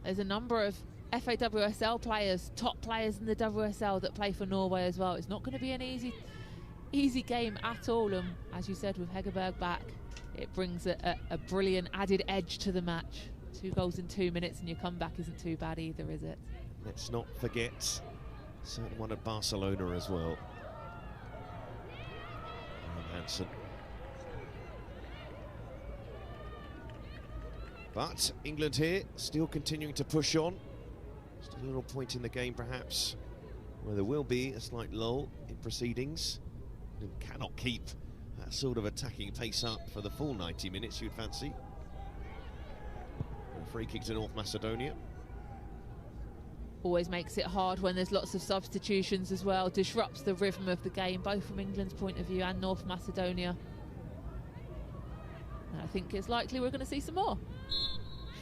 There's a number of FAWSL players, top players in the WSL that play for Norway as well. It's not going to be an easy game at all, and as you said, with Hegerberg back, it brings a brilliant added edge to the match. 2 goals in 2 minutes, and your comeback isn't too bad either, is it? Let's not forget, certain one at Barcelona as well. Hansen. But England here, still continuing to push on. Just a little point in the game, perhaps, where there will be a slight lull in proceedings. And cannot keep that sort of attacking pace up for the full 90 minutes, you'd fancy. A free kick to North Macedonia. Always makes it hard when there's lots of substitutions as well. Disrupts the rhythm of the game, both from England's point of view and North Macedonia. And I think it's likely we're going to see some more.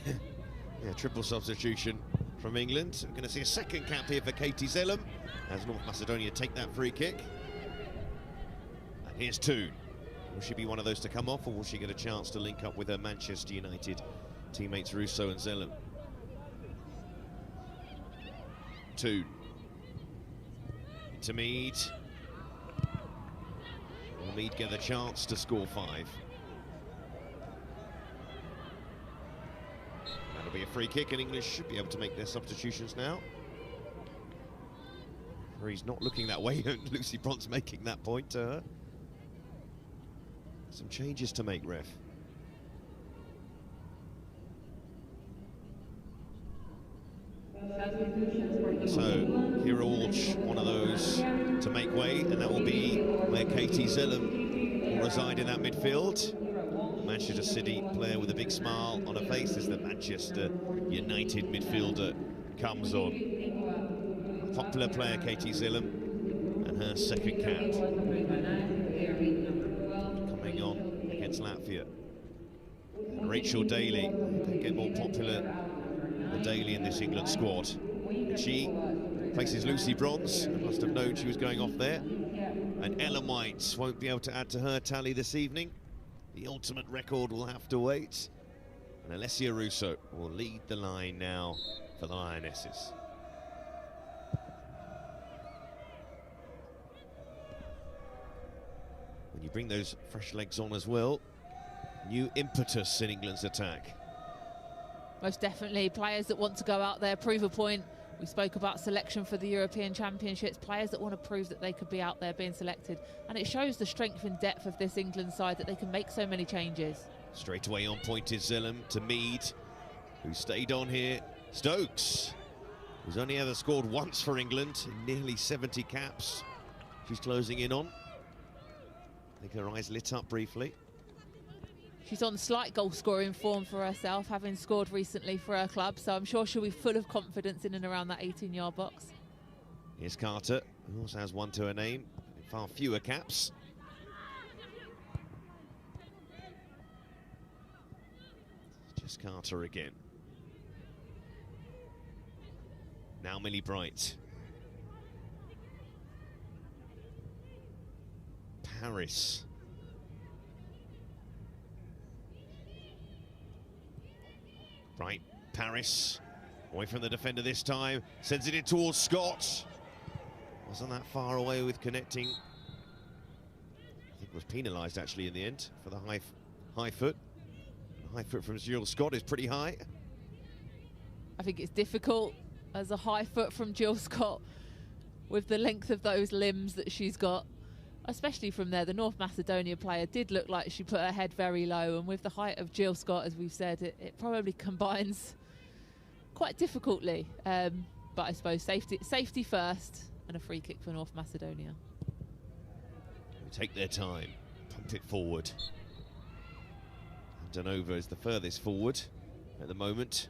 Yeah, triple substitution from England. We're going to see a second cap here for Katie Zellum as North Macedonia take that free kick. And here's Toon. Will she be one of those to come off, or will she get a chance to link up with her Manchester United teammates Russo and Zellum? Toon. To Mead. Will Mead get a chance to score 5? That'll be a free kick, and England should be able to make their substitutions now. He's not looking that way, Lucy Bronze making that point to her. Some changes to make, ref. So, Kira Walsh, one of those to make way, and that will be where Katie Zellum will reside in that midfield. Manchester City player with a big smile on her face as the Manchester United midfielder comes on. Popular player Katie Zellum, and her second cap coming on against Latvia. And Rachel Daly, they get more popular than Daly in this England squad. And she faces Lucy Bronze. I must have known she was going off there. And Ellen White won't be able to add to her tally this evening. The ultimate record will have to wait. And Alessia Russo will lead the line now for the Lionesses. When you bring those fresh legs on as well, new impetus in England's attack. Most definitely, players that want to go out there, prove a point. We spoke about selection for the European Championships, players that want to prove that they could be out there being selected. And it shows the strength and depth of this England side that they can make so many changes. Straight away on point is Zellum to Mead, who stayed on here. Stokes, who's only ever scored once for England in nearly 70 caps. She's closing in on. I think her eyes lit up briefly. She's on slight goal-scoring form for herself, having scored recently for her club, so I'm sure she'll be full of confidence in and around that 18-yard box. Here's Carter, who also has one to her name, far fewer caps. Just Carter again. Now Millie Bright. Paris. Right, Paris, away from the defender this time, sends it in towards Scott. Wasn't that far away with connecting. I think was penalised actually in the end for the high foot. The high foot from Jill Scott is pretty high. I think it's difficult as a high foot from Jill Scott with the length of those limbs that she's got. Especially from there, the North Macedonia player did look like she put her head very low, and with the height of Jill Scott, as we've said, it probably combines quite difficultly. But I suppose safety first, and a free kick for North Macedonia. They take their time, pump it forward. Danova is the furthest forward at the moment.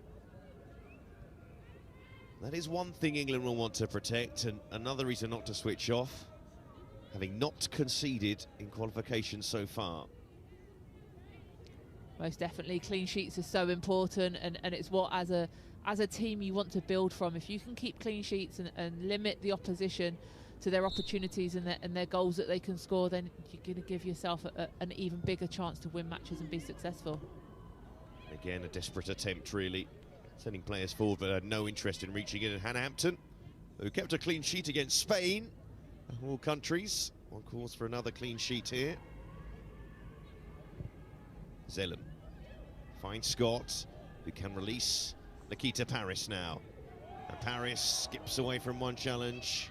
That is one thing England will want to protect, and another reason not to switch off, having not conceded in qualification so far. Most definitely, clean sheets are so important, and it's what as a team you want to build from. If you can keep clean sheets and limit the opposition to their opportunities and their goals that they can score, then you're going to give yourself an even bigger chance to win matches and be successful. Again, a desperate attempt really, sending players forward but had no interest in reaching it. And Hannah Hampton, who kept a clean sheet against Spain, all countries, on course for another clean sheet here. Zellum finds Scott, who can release Nikita Paris now. And Paris skips away from one challenge.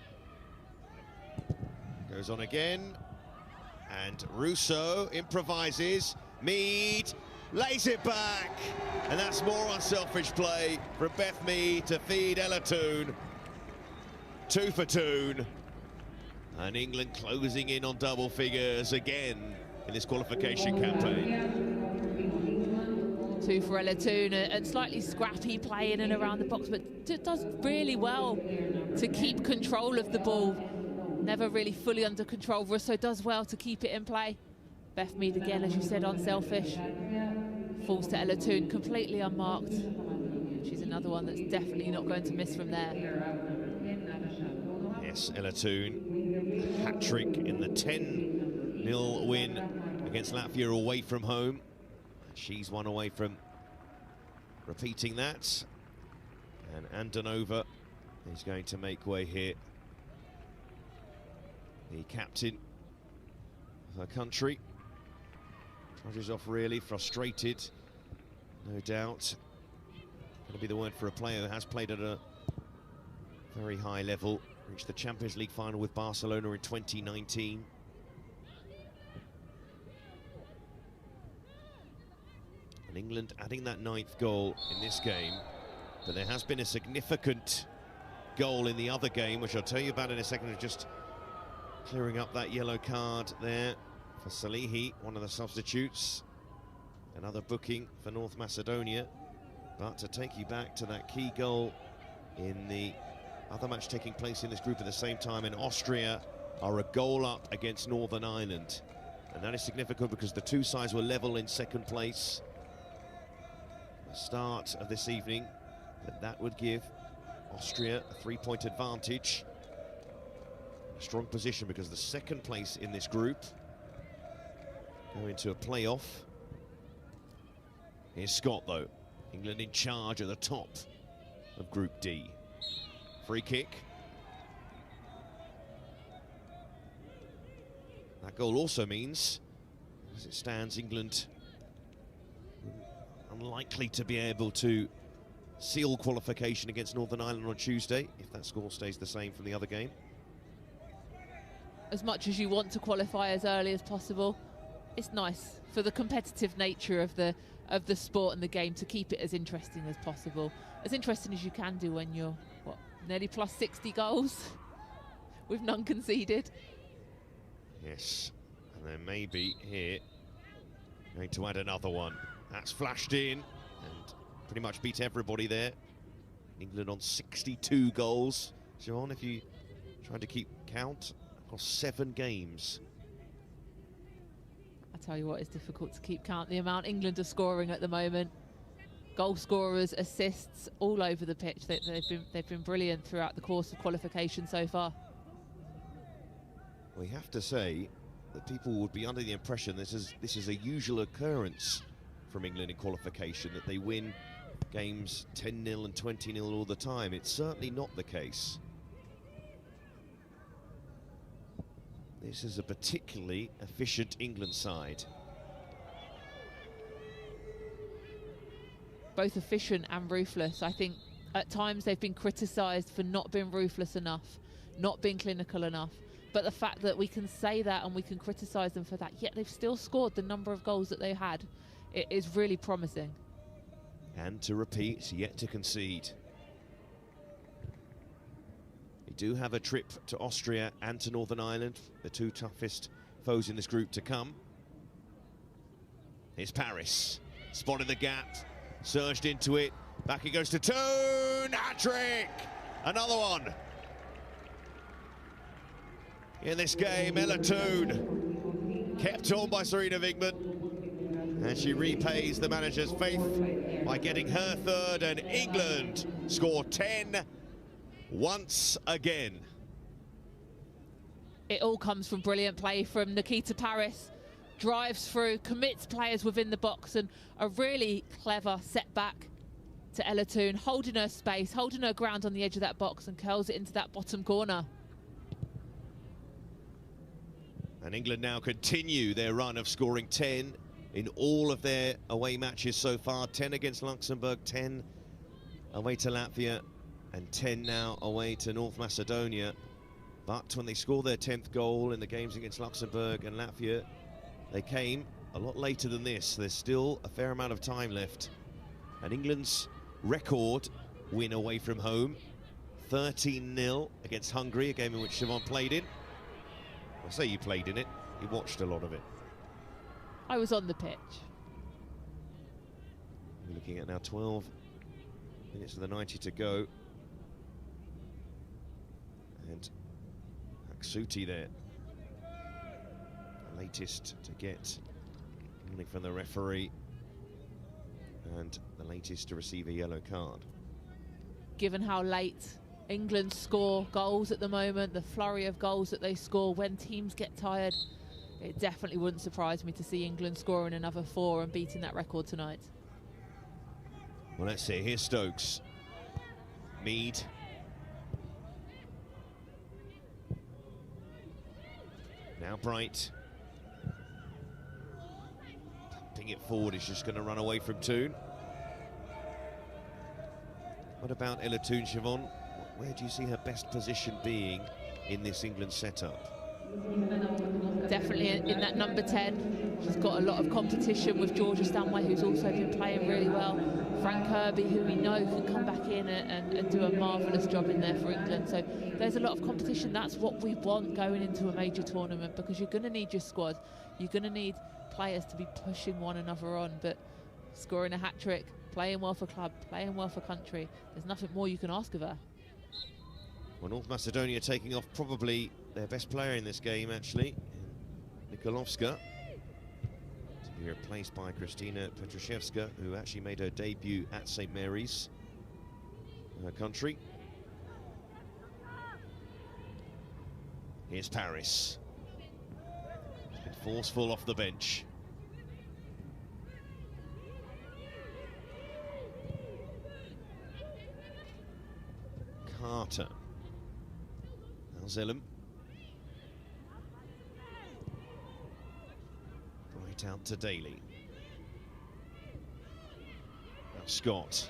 Goes on again. And Russo improvises. Mead lays it back. And that's more unselfish play from Beth Mead to feed Ella Toon. 2 for Toon. And England closing in on double figures again in this qualification campaign. 2 for Ella Toon, and slightly scrappy play in and around the box, but does really well to keep control of the ball. Never really fully under control. Russo does well to keep it in play. Beth Mead again, as you said, unselfish. Falls to Ella Toon, completely unmarked. She's another one that's definitely not going to miss from there. Yes, Ella Toon, hat-trick in the 10-0 win against Latvia away from home. She's one away from repeating that. And Andanova is going to make way here. The captain of her country trudges off really frustrated, no doubt. Going to be the word for a player that has played at a very high level. Reached the Champions League final with Barcelona in 2019. And England adding that 9th goal in this game. But there has been a significant goal in the other game, which I'll tell you about in a second. Just clearing up that yellow card there for Salihi, one of the substitutes. Another booking for North Macedonia. But to take you back to that key goal in the other match taking place in this group at the same time, in Austria are a goal up against Northern Ireland. And that is significant because the two sides were level in second place at the start of this evening. But that would give Austria a 3-point advantage. A strong position because the second place in this group go into a playoff. Here's Scott though. England in charge at the top of Group D. Free kick. That goal also means, as it stands, England unlikely to be able to seal qualification against Northern Ireland on Tuesday, if that score stays the same from the other game. As much as you want to qualify as early as possible, it's nice for the competitive nature of the sport and the game to keep it as interesting as possible. As interesting as you can do when you're, what, nearly plus 60 goals with none conceded. Yes, and then maybe here going to add another one. That's flashed in and pretty much beat everybody there. England on 62 goals. Siobhan, if you trying to keep count across 7 games. I tell you what, it's difficult to keep count the amount England are scoring at the moment. Goal scorers, assists, all over the pitch. They've been brilliant throughout the course of qualification so far. We have to say that people would be under the impression this is a usual occurrence from England in qualification, that they win games 10-0 and 20-0 all the time. It's certainly not the case. This is a particularly efficient England side. Both efficient and ruthless. I think at times they've been criticised for not being ruthless enough, not being clinical enough. But the fact that we can say that and we can criticise them for that, yet they've still scored the number of goals that they had, it is really promising. And to repeat, yet to concede. They do have a trip to Austria and to Northern Ireland, the two toughest foes in this group to come. Here's Paris, spotted the gap, surged into it, back he goes to Toon, hat-trick! Another one. In this game, Ella Toon, kept on by Serena Wigman, and she repays the manager's faith by getting her third, and England score 10 once again. It all comes from brilliant play from Nikita Paris. Drives through, commits players within the box, and a really clever setback to Ella Toon, holding her space, holding her ground on the edge of that box, and curls it into that bottom corner. And England now continue their run of scoring 10 in all of their away matches so far. 10 against Luxembourg, 10 away to Latvia, and 10 now away to North Macedonia. But when they score their 10th goal in the games against Luxembourg and Latvia, they came a lot later than this. There's still a fair amount of time left. And England's record win away from home, 13-0 against Hungary, a game in which Siobhan played in. I say you played in it, you watched a lot of it. I was on the pitch. We're looking at now 12 minutes of the 90 to go. And Aksuti there, the latest to get warning from the referee, and the latest to receive a yellow card. Given how late England score goals at the moment, the flurry of goals that they score when teams get tired, it definitely wouldn't surprise me to see England scoring another 4 and beating that record tonight. Well, let's see. Here's Stokes. Mead. Now Bright. Pumping it forward, is just going to run away from Toon. What about Ella Toon, Siobhan? Where do you see her best position being in this England setup? Definitely in that number 10. She's got a lot of competition with Georgia Stanway, who's also been playing really well. Frank Kirby, who we know can come back in and do a marvellous job in there for England. So there's a lot of competition. That's what we want going into a major tournament, because you're going to need your squad. You're going to need players to be pushing one another on, but scoring a hat-trick, playing well for club, playing well for country, there's nothing more you can ask of her. Well, North Macedonia taking off probably their best player in this game, actually, Nikolovska, to be replaced by Kristina Petruszewska, who actually made her debut at St. Mary's, her country. Here's Paris. She's been forceful off the bench. Carter. Now Zellum. Right out to Daly. Now Scott.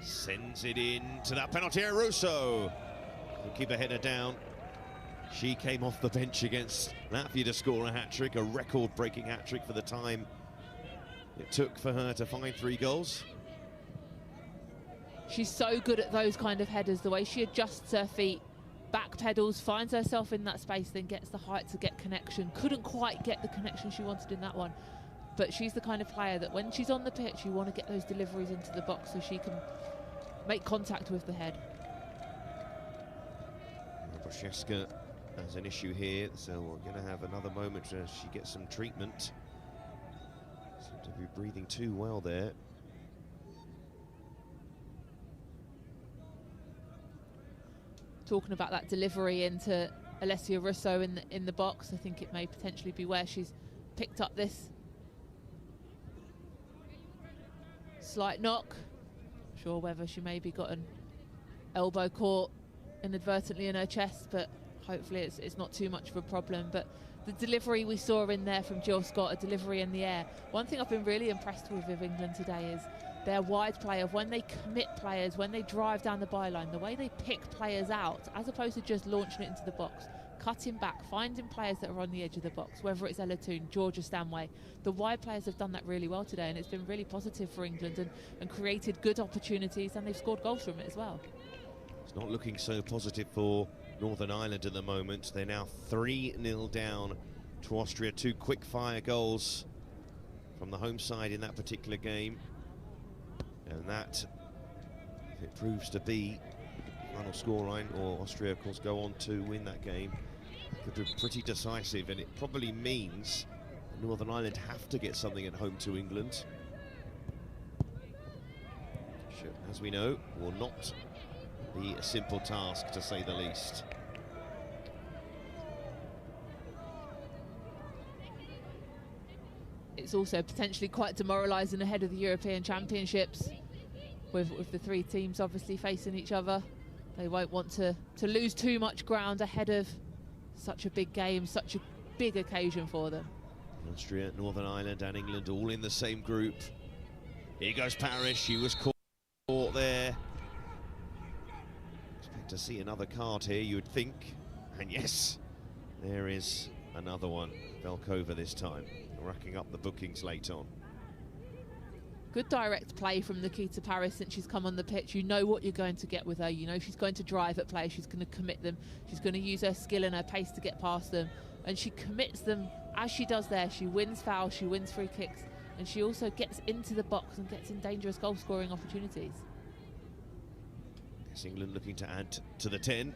Sends it in to that penalty area. Russo. Keep her header down. She came off the bench against Latvia to score a hat-trick, a record-breaking hat-trick for the time it took for her to find 3 goals. She's so good at those kind of headers, the way she adjusts her feet, back pedals, finds herself in that space, then gets the height to get connection. Couldn't quite get the connection she wanted in that one, but she's the kind of player that when she's on the pitch, you want to get those deliveries into the box so she can make contact with the head. Petruszewska has an issue here, so we're going to have another moment as she gets some treatment. Seems to be breathing too well there. Talking about that delivery into Alessia Russo in the box, I think it may potentially be where she's picked up this slight knock. Not sure whether she maybe got an elbow caught inadvertently in her chest, but hopefully it's not too much of a problem. But the delivery we saw in there from Jill Scott, a delivery in the air. One thing I've been really impressed with England today is their wide play of when they commit players, when they drive down the byline, the way they pick players out, as opposed to just launching it into the box, cutting back, finding players that are on the edge of the box, whether it's Ella Toon, Georgia Stanway. The wide players have done that really well today, and it's been really positive for England and created good opportunities, and they've scored goals from it as well. It's not looking so positive for Northern Ireland at the moment. They're now 3-0 down to Austria. 2 quick-fire goals from the home side in that particular game. And that, if it proves to be the final scoreline, or Austria, of course, go on to win that game, could be pretty decisive, and it probably means Northern Ireland have to get something at home to England. Which, as we know, will not be a simple task, to say the least. It's also potentially quite demoralising ahead of the European Championships, with the 3 teams obviously facing each other. They won't want to lose too much ground ahead of such a big game, such a big occasion for them. Austria, Northern Ireland and England all in the same group. Here goes Paris. She was caught there. Expect to see another card here, you would think. And yes, there is another one. Velkova this time, racking up the bookings late on. Good direct play from Nikita Paris since she's come on the pitch. You know what you're going to get with her. You know she's going to drive at players, she's going to commit them, she's going to use her skill and her pace to get past them, and she commits them as she does there. She wins fouls, she wins free kicks, and she also gets into the box and gets in dangerous goal scoring opportunities. It's England looking to add to the 10.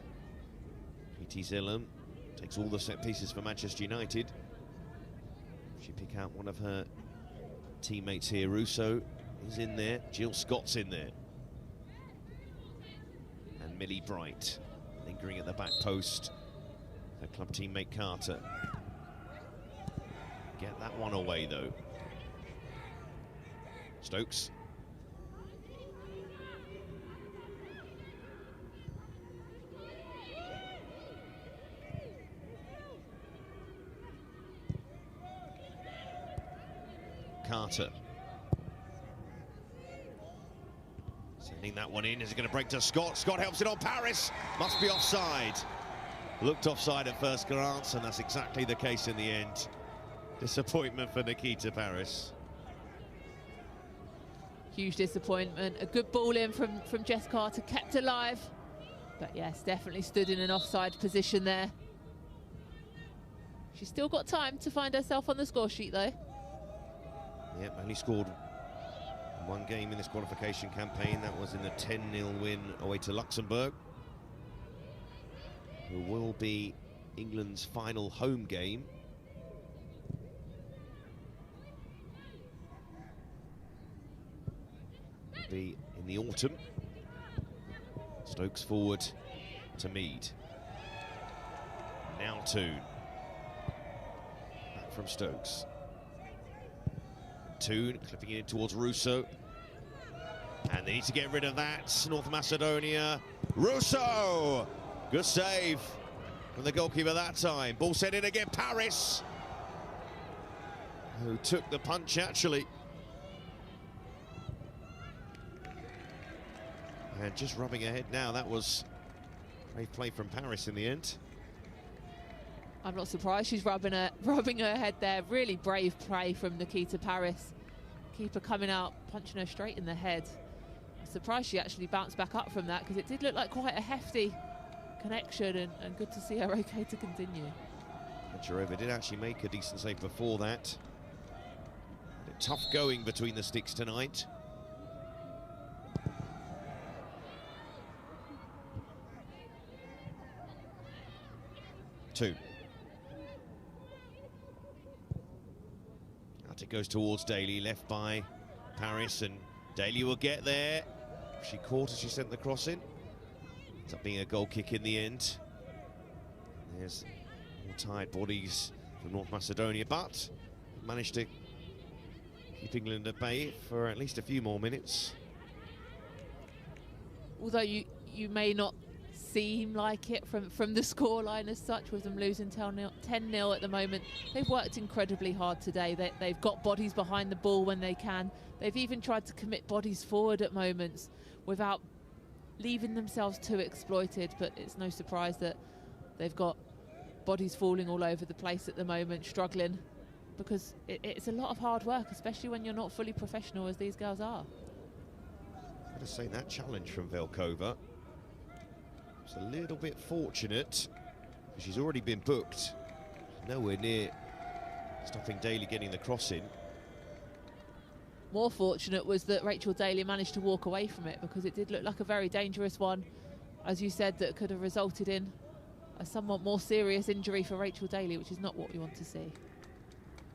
Katie Zellum takes all the set pieces for Manchester United. She pick out one of her teammates here. Russo is in there, Jill Scott's in there, and Millie Bright lingering at the back post. Her club teammate Carter. Get that one away though. Stokes. Carter. Sending that one in. Is it going to break to Scott? Scott helps it on. Paris must be offside. looked offside at first glance, and that's exactly the case in the end. Disappointment for Nikita Paris. Huge disappointment. A good ball in from Jess Carter, kept alive. But yes, definitely stood in an offside position there. She's still got time to find herself on the score sheet though. Yep, only scored one game in this qualification campaign. That was in the 10-0 win away to Luxembourg, who will be England's final home game. It'll be in the autumn. Stokes forward to Mead. Now Toon. Back from Stokes. Toon clipping it in towards Russo. And they need to get rid of that. North Macedonia. Russo! Good save from the goalkeeper that time. Ball sent in again. Paris, who took the punch actually. And just rubbing her head now. That was great play from Paris in the end. I'm not surprised she's rubbing her head there. Really brave play from Nikita Paris. Keeper coming out, punching her straight in the head. I'm surprised she actually bounced back up from that, because it did look like quite a hefty connection, and good to see her okay to continue. Jarova did actually make a decent save before that. Tough going between the sticks tonight. Two. Out it goes towards Daly, left by Paris, and Daly will get there. She caught as she sent the cross in. Ends up being a goal kick in the end. There's more tired bodies from North Macedonia, but managed to keep England at bay for at least a few more minutes. Although you may not seem like it from the scoreline as such, with them losing 10-0 at the moment. They've worked incredibly hard today. They've got bodies behind the ball when they can. They've even tried to commit bodies forward at moments without leaving themselves too exploited, but it's no surprise that they've got bodies falling all over the place at the moment, struggling, because it's a lot of hard work, especially when you're not fully professional as these girls are. I've got to say, that challenge from Velkova was a little bit fortunate, because she's already been booked. Nowhere near stopping Daly getting the cross in. More fortunate was that Rachel Daly managed to walk away from it, because it did look like a very dangerous one, as you said, that could have resulted in a somewhat more serious injury for Rachel Daly, which is not what we want to see.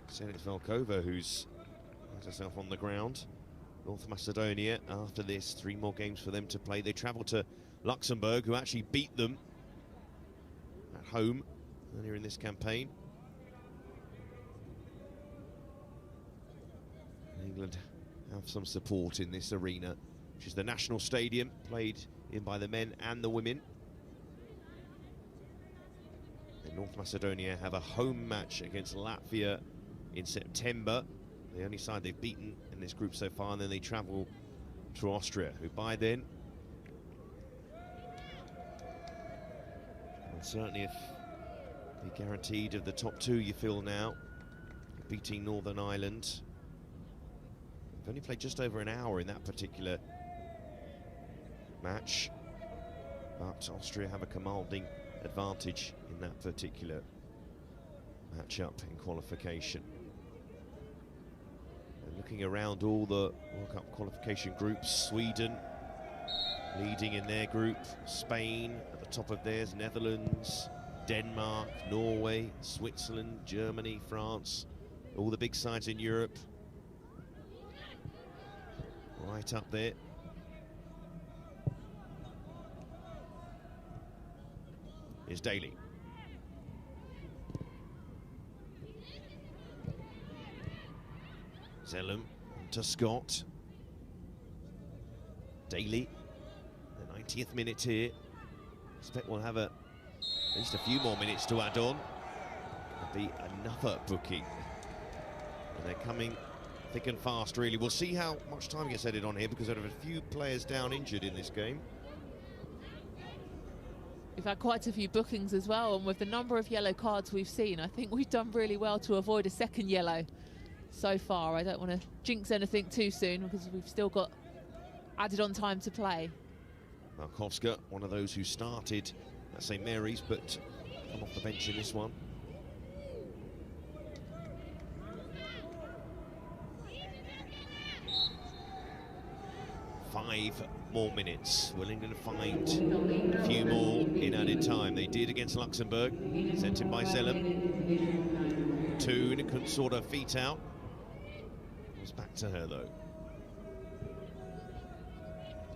So it's Velkova who's got herself on the ground. North Macedonia, after this, 3 more games for them to play. They travel to Luxembourg, who actually beat them at home earlier in this campaign. England have some support in this arena, which is the National Stadium, played in by the men and the women. And North Macedonia have a home match against Latvia in September, the only side they've beaten in this group so far, and then they travel to Austria, who by then, and certainly if they're guaranteed of the top 2, you feel now, beating Northern Ireland. They've only played just over an hour in that particular match, but Austria have a commanding advantage in that particular matchup in qualification. And looking around all the World Cup qualification groups, Sweden leading in their group, Spain at the top of theirs, Netherlands, Denmark, Norway, Switzerland, Germany, France, all the big sides in Europe right up there. Here's Daly. Zellum to Scott. Daly, the 90th minute here. Expect we'll have at least a few more minutes to add on. There'll be another booking. And they're coming thick and fast, really. We'll see how much time gets added on here, because there are a few players down injured in this game. We've had quite a few bookings as well, and with the number of yellow cards we've seen, I think we've done really well to avoid a second yellow so far. I don't want to jinx anything too soon because we've still got added on time to play. Markowska, one of those who started at St Mary's, but come off the bench in this one. Five more minutes. Will England find a few more in added time? They did against Luxembourg. Sent in by Zellem. Toon couldn't sort her feet out. It was back to her though.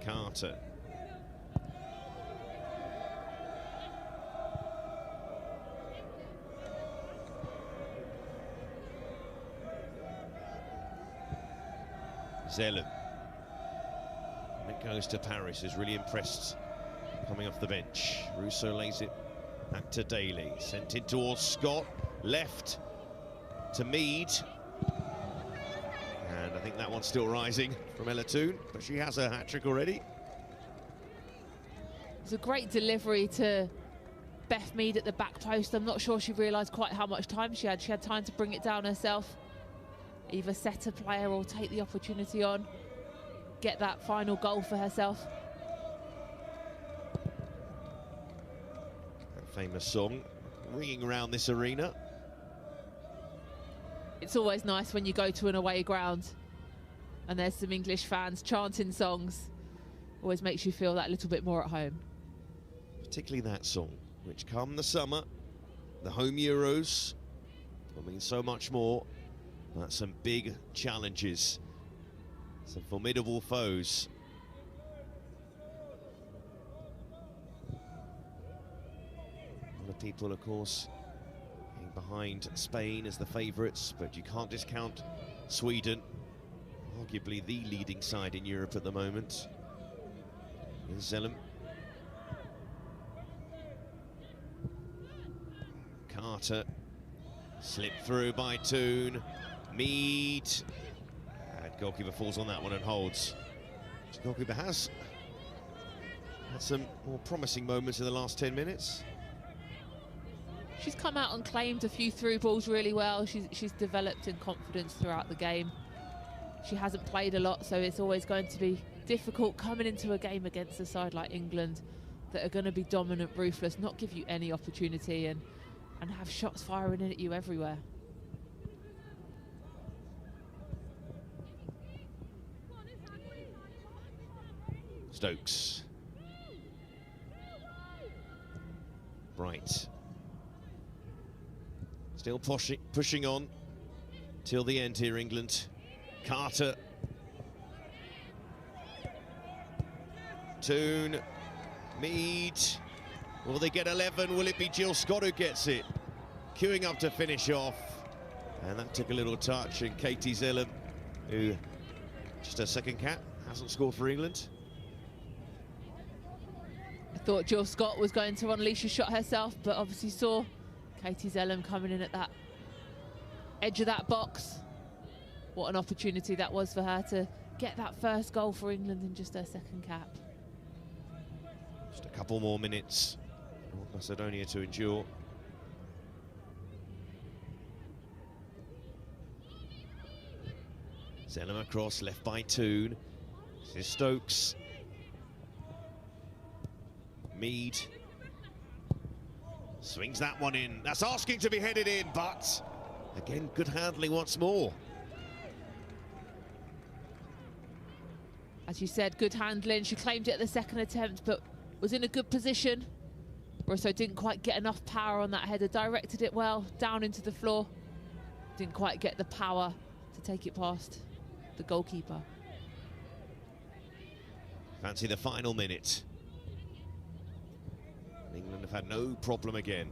Carter. Zellem. It goes to Paris, who's really impressed coming off the bench. Russo lays it back to Daly, sent in towards Scott, left to Mead. And I think that one's still rising from Ella Toon, but she has her hat-trick already. It's a great delivery to Beth Mead at the back post. I'm not sure she realised quite how much time she had. She had time to bring it down herself, either set a player or take the opportunity on, get that final goal for herself. That famous song ringing around this arena. It's always nice when you go to an away ground and there's some English fans chanting songs. Always makes you feel that little bit more at home. Particularly that song, which come the summer, the home Euros, will mean so much more. But some big challenges, some formidable foes. A lot of people, of course, being behind Spain as the favourites, but you can't discount Sweden, arguably the leading side in Europe at the moment. Here's Zellem. Carter, slipped through by Toon. Mead, and goalkeeper falls on that one and holds. The goalkeeper has had some more promising moments in the last 10 minutes. She's come out and claimed a few through balls really well. She's developed in confidence throughout the game. She hasn't played a lot, so it's always going to be difficult coming into a game against a side like England that are going to be dominant, ruthless, not give you any opportunity and have shots firing in at you everywhere. Stokes. Bright. Still pushing on till the end here, England. Carter. Toon. Mead. Will they get 11? Will it be Jill Scott who gets it? Queuing up to finish off. And that took a little touch. And Katie Zellem, who just her second cap, hasn't scored for England. I thought Jill Scott was going to unleash a shot herself, but obviously saw Katie Zellem coming in at that edge of that box. What an opportunity that was for her to get that first goal for England in just her second cap. Just a couple more minutes for Macedonia to endure. Zellem across, left by Toon. This is Stokes. Mead swings that one in. That's asking to be headed in, but again, good handling once more. As you said, good handling. She claimed it at the second attempt, but was in a good position. Russo didn't quite get enough power on that header. Directed it well, down into the floor. Didn't quite get the power to take it past the goalkeeper. Fancy the final minute. England have had no problem again.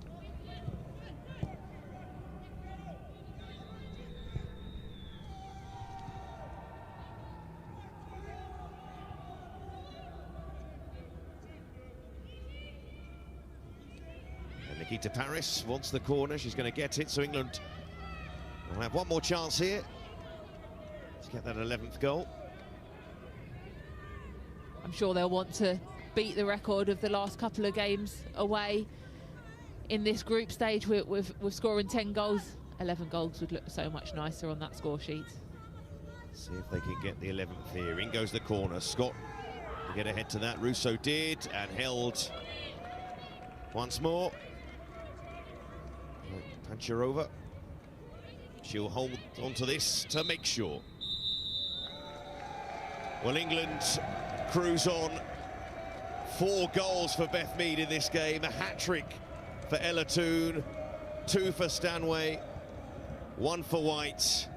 And Nikita Paris wants the corner. She's going to get it, so England will have one more chance here to get that 11th goal. I'm sure they'll want to beat the record of the last couple of games away. In this group stage, we're scoring 10 goals. 11 goals would look so much nicer on that score sheet. See if they can get the 11th here. In goes the corner. Scott to get ahead to that. Russo did and held once more. Pancharova. She'll hold onto this to make sure. Well, England cruise on. 4 goals for Beth Mead in this game. A hat-trick for Ella Toone. 2 for Stanway. 1 for White.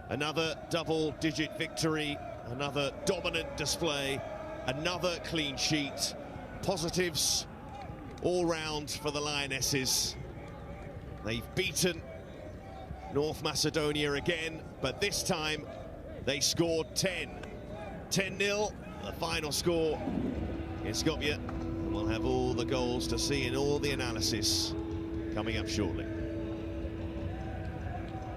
Another double-digit victory. Another dominant display. Another clean sheet. Positives all round for the Lionesses. They've beaten North Macedonia again, but this time they scored 10. 10-0, the final score in Skopje. We'll have all the goals to see in all the analysis coming up shortly.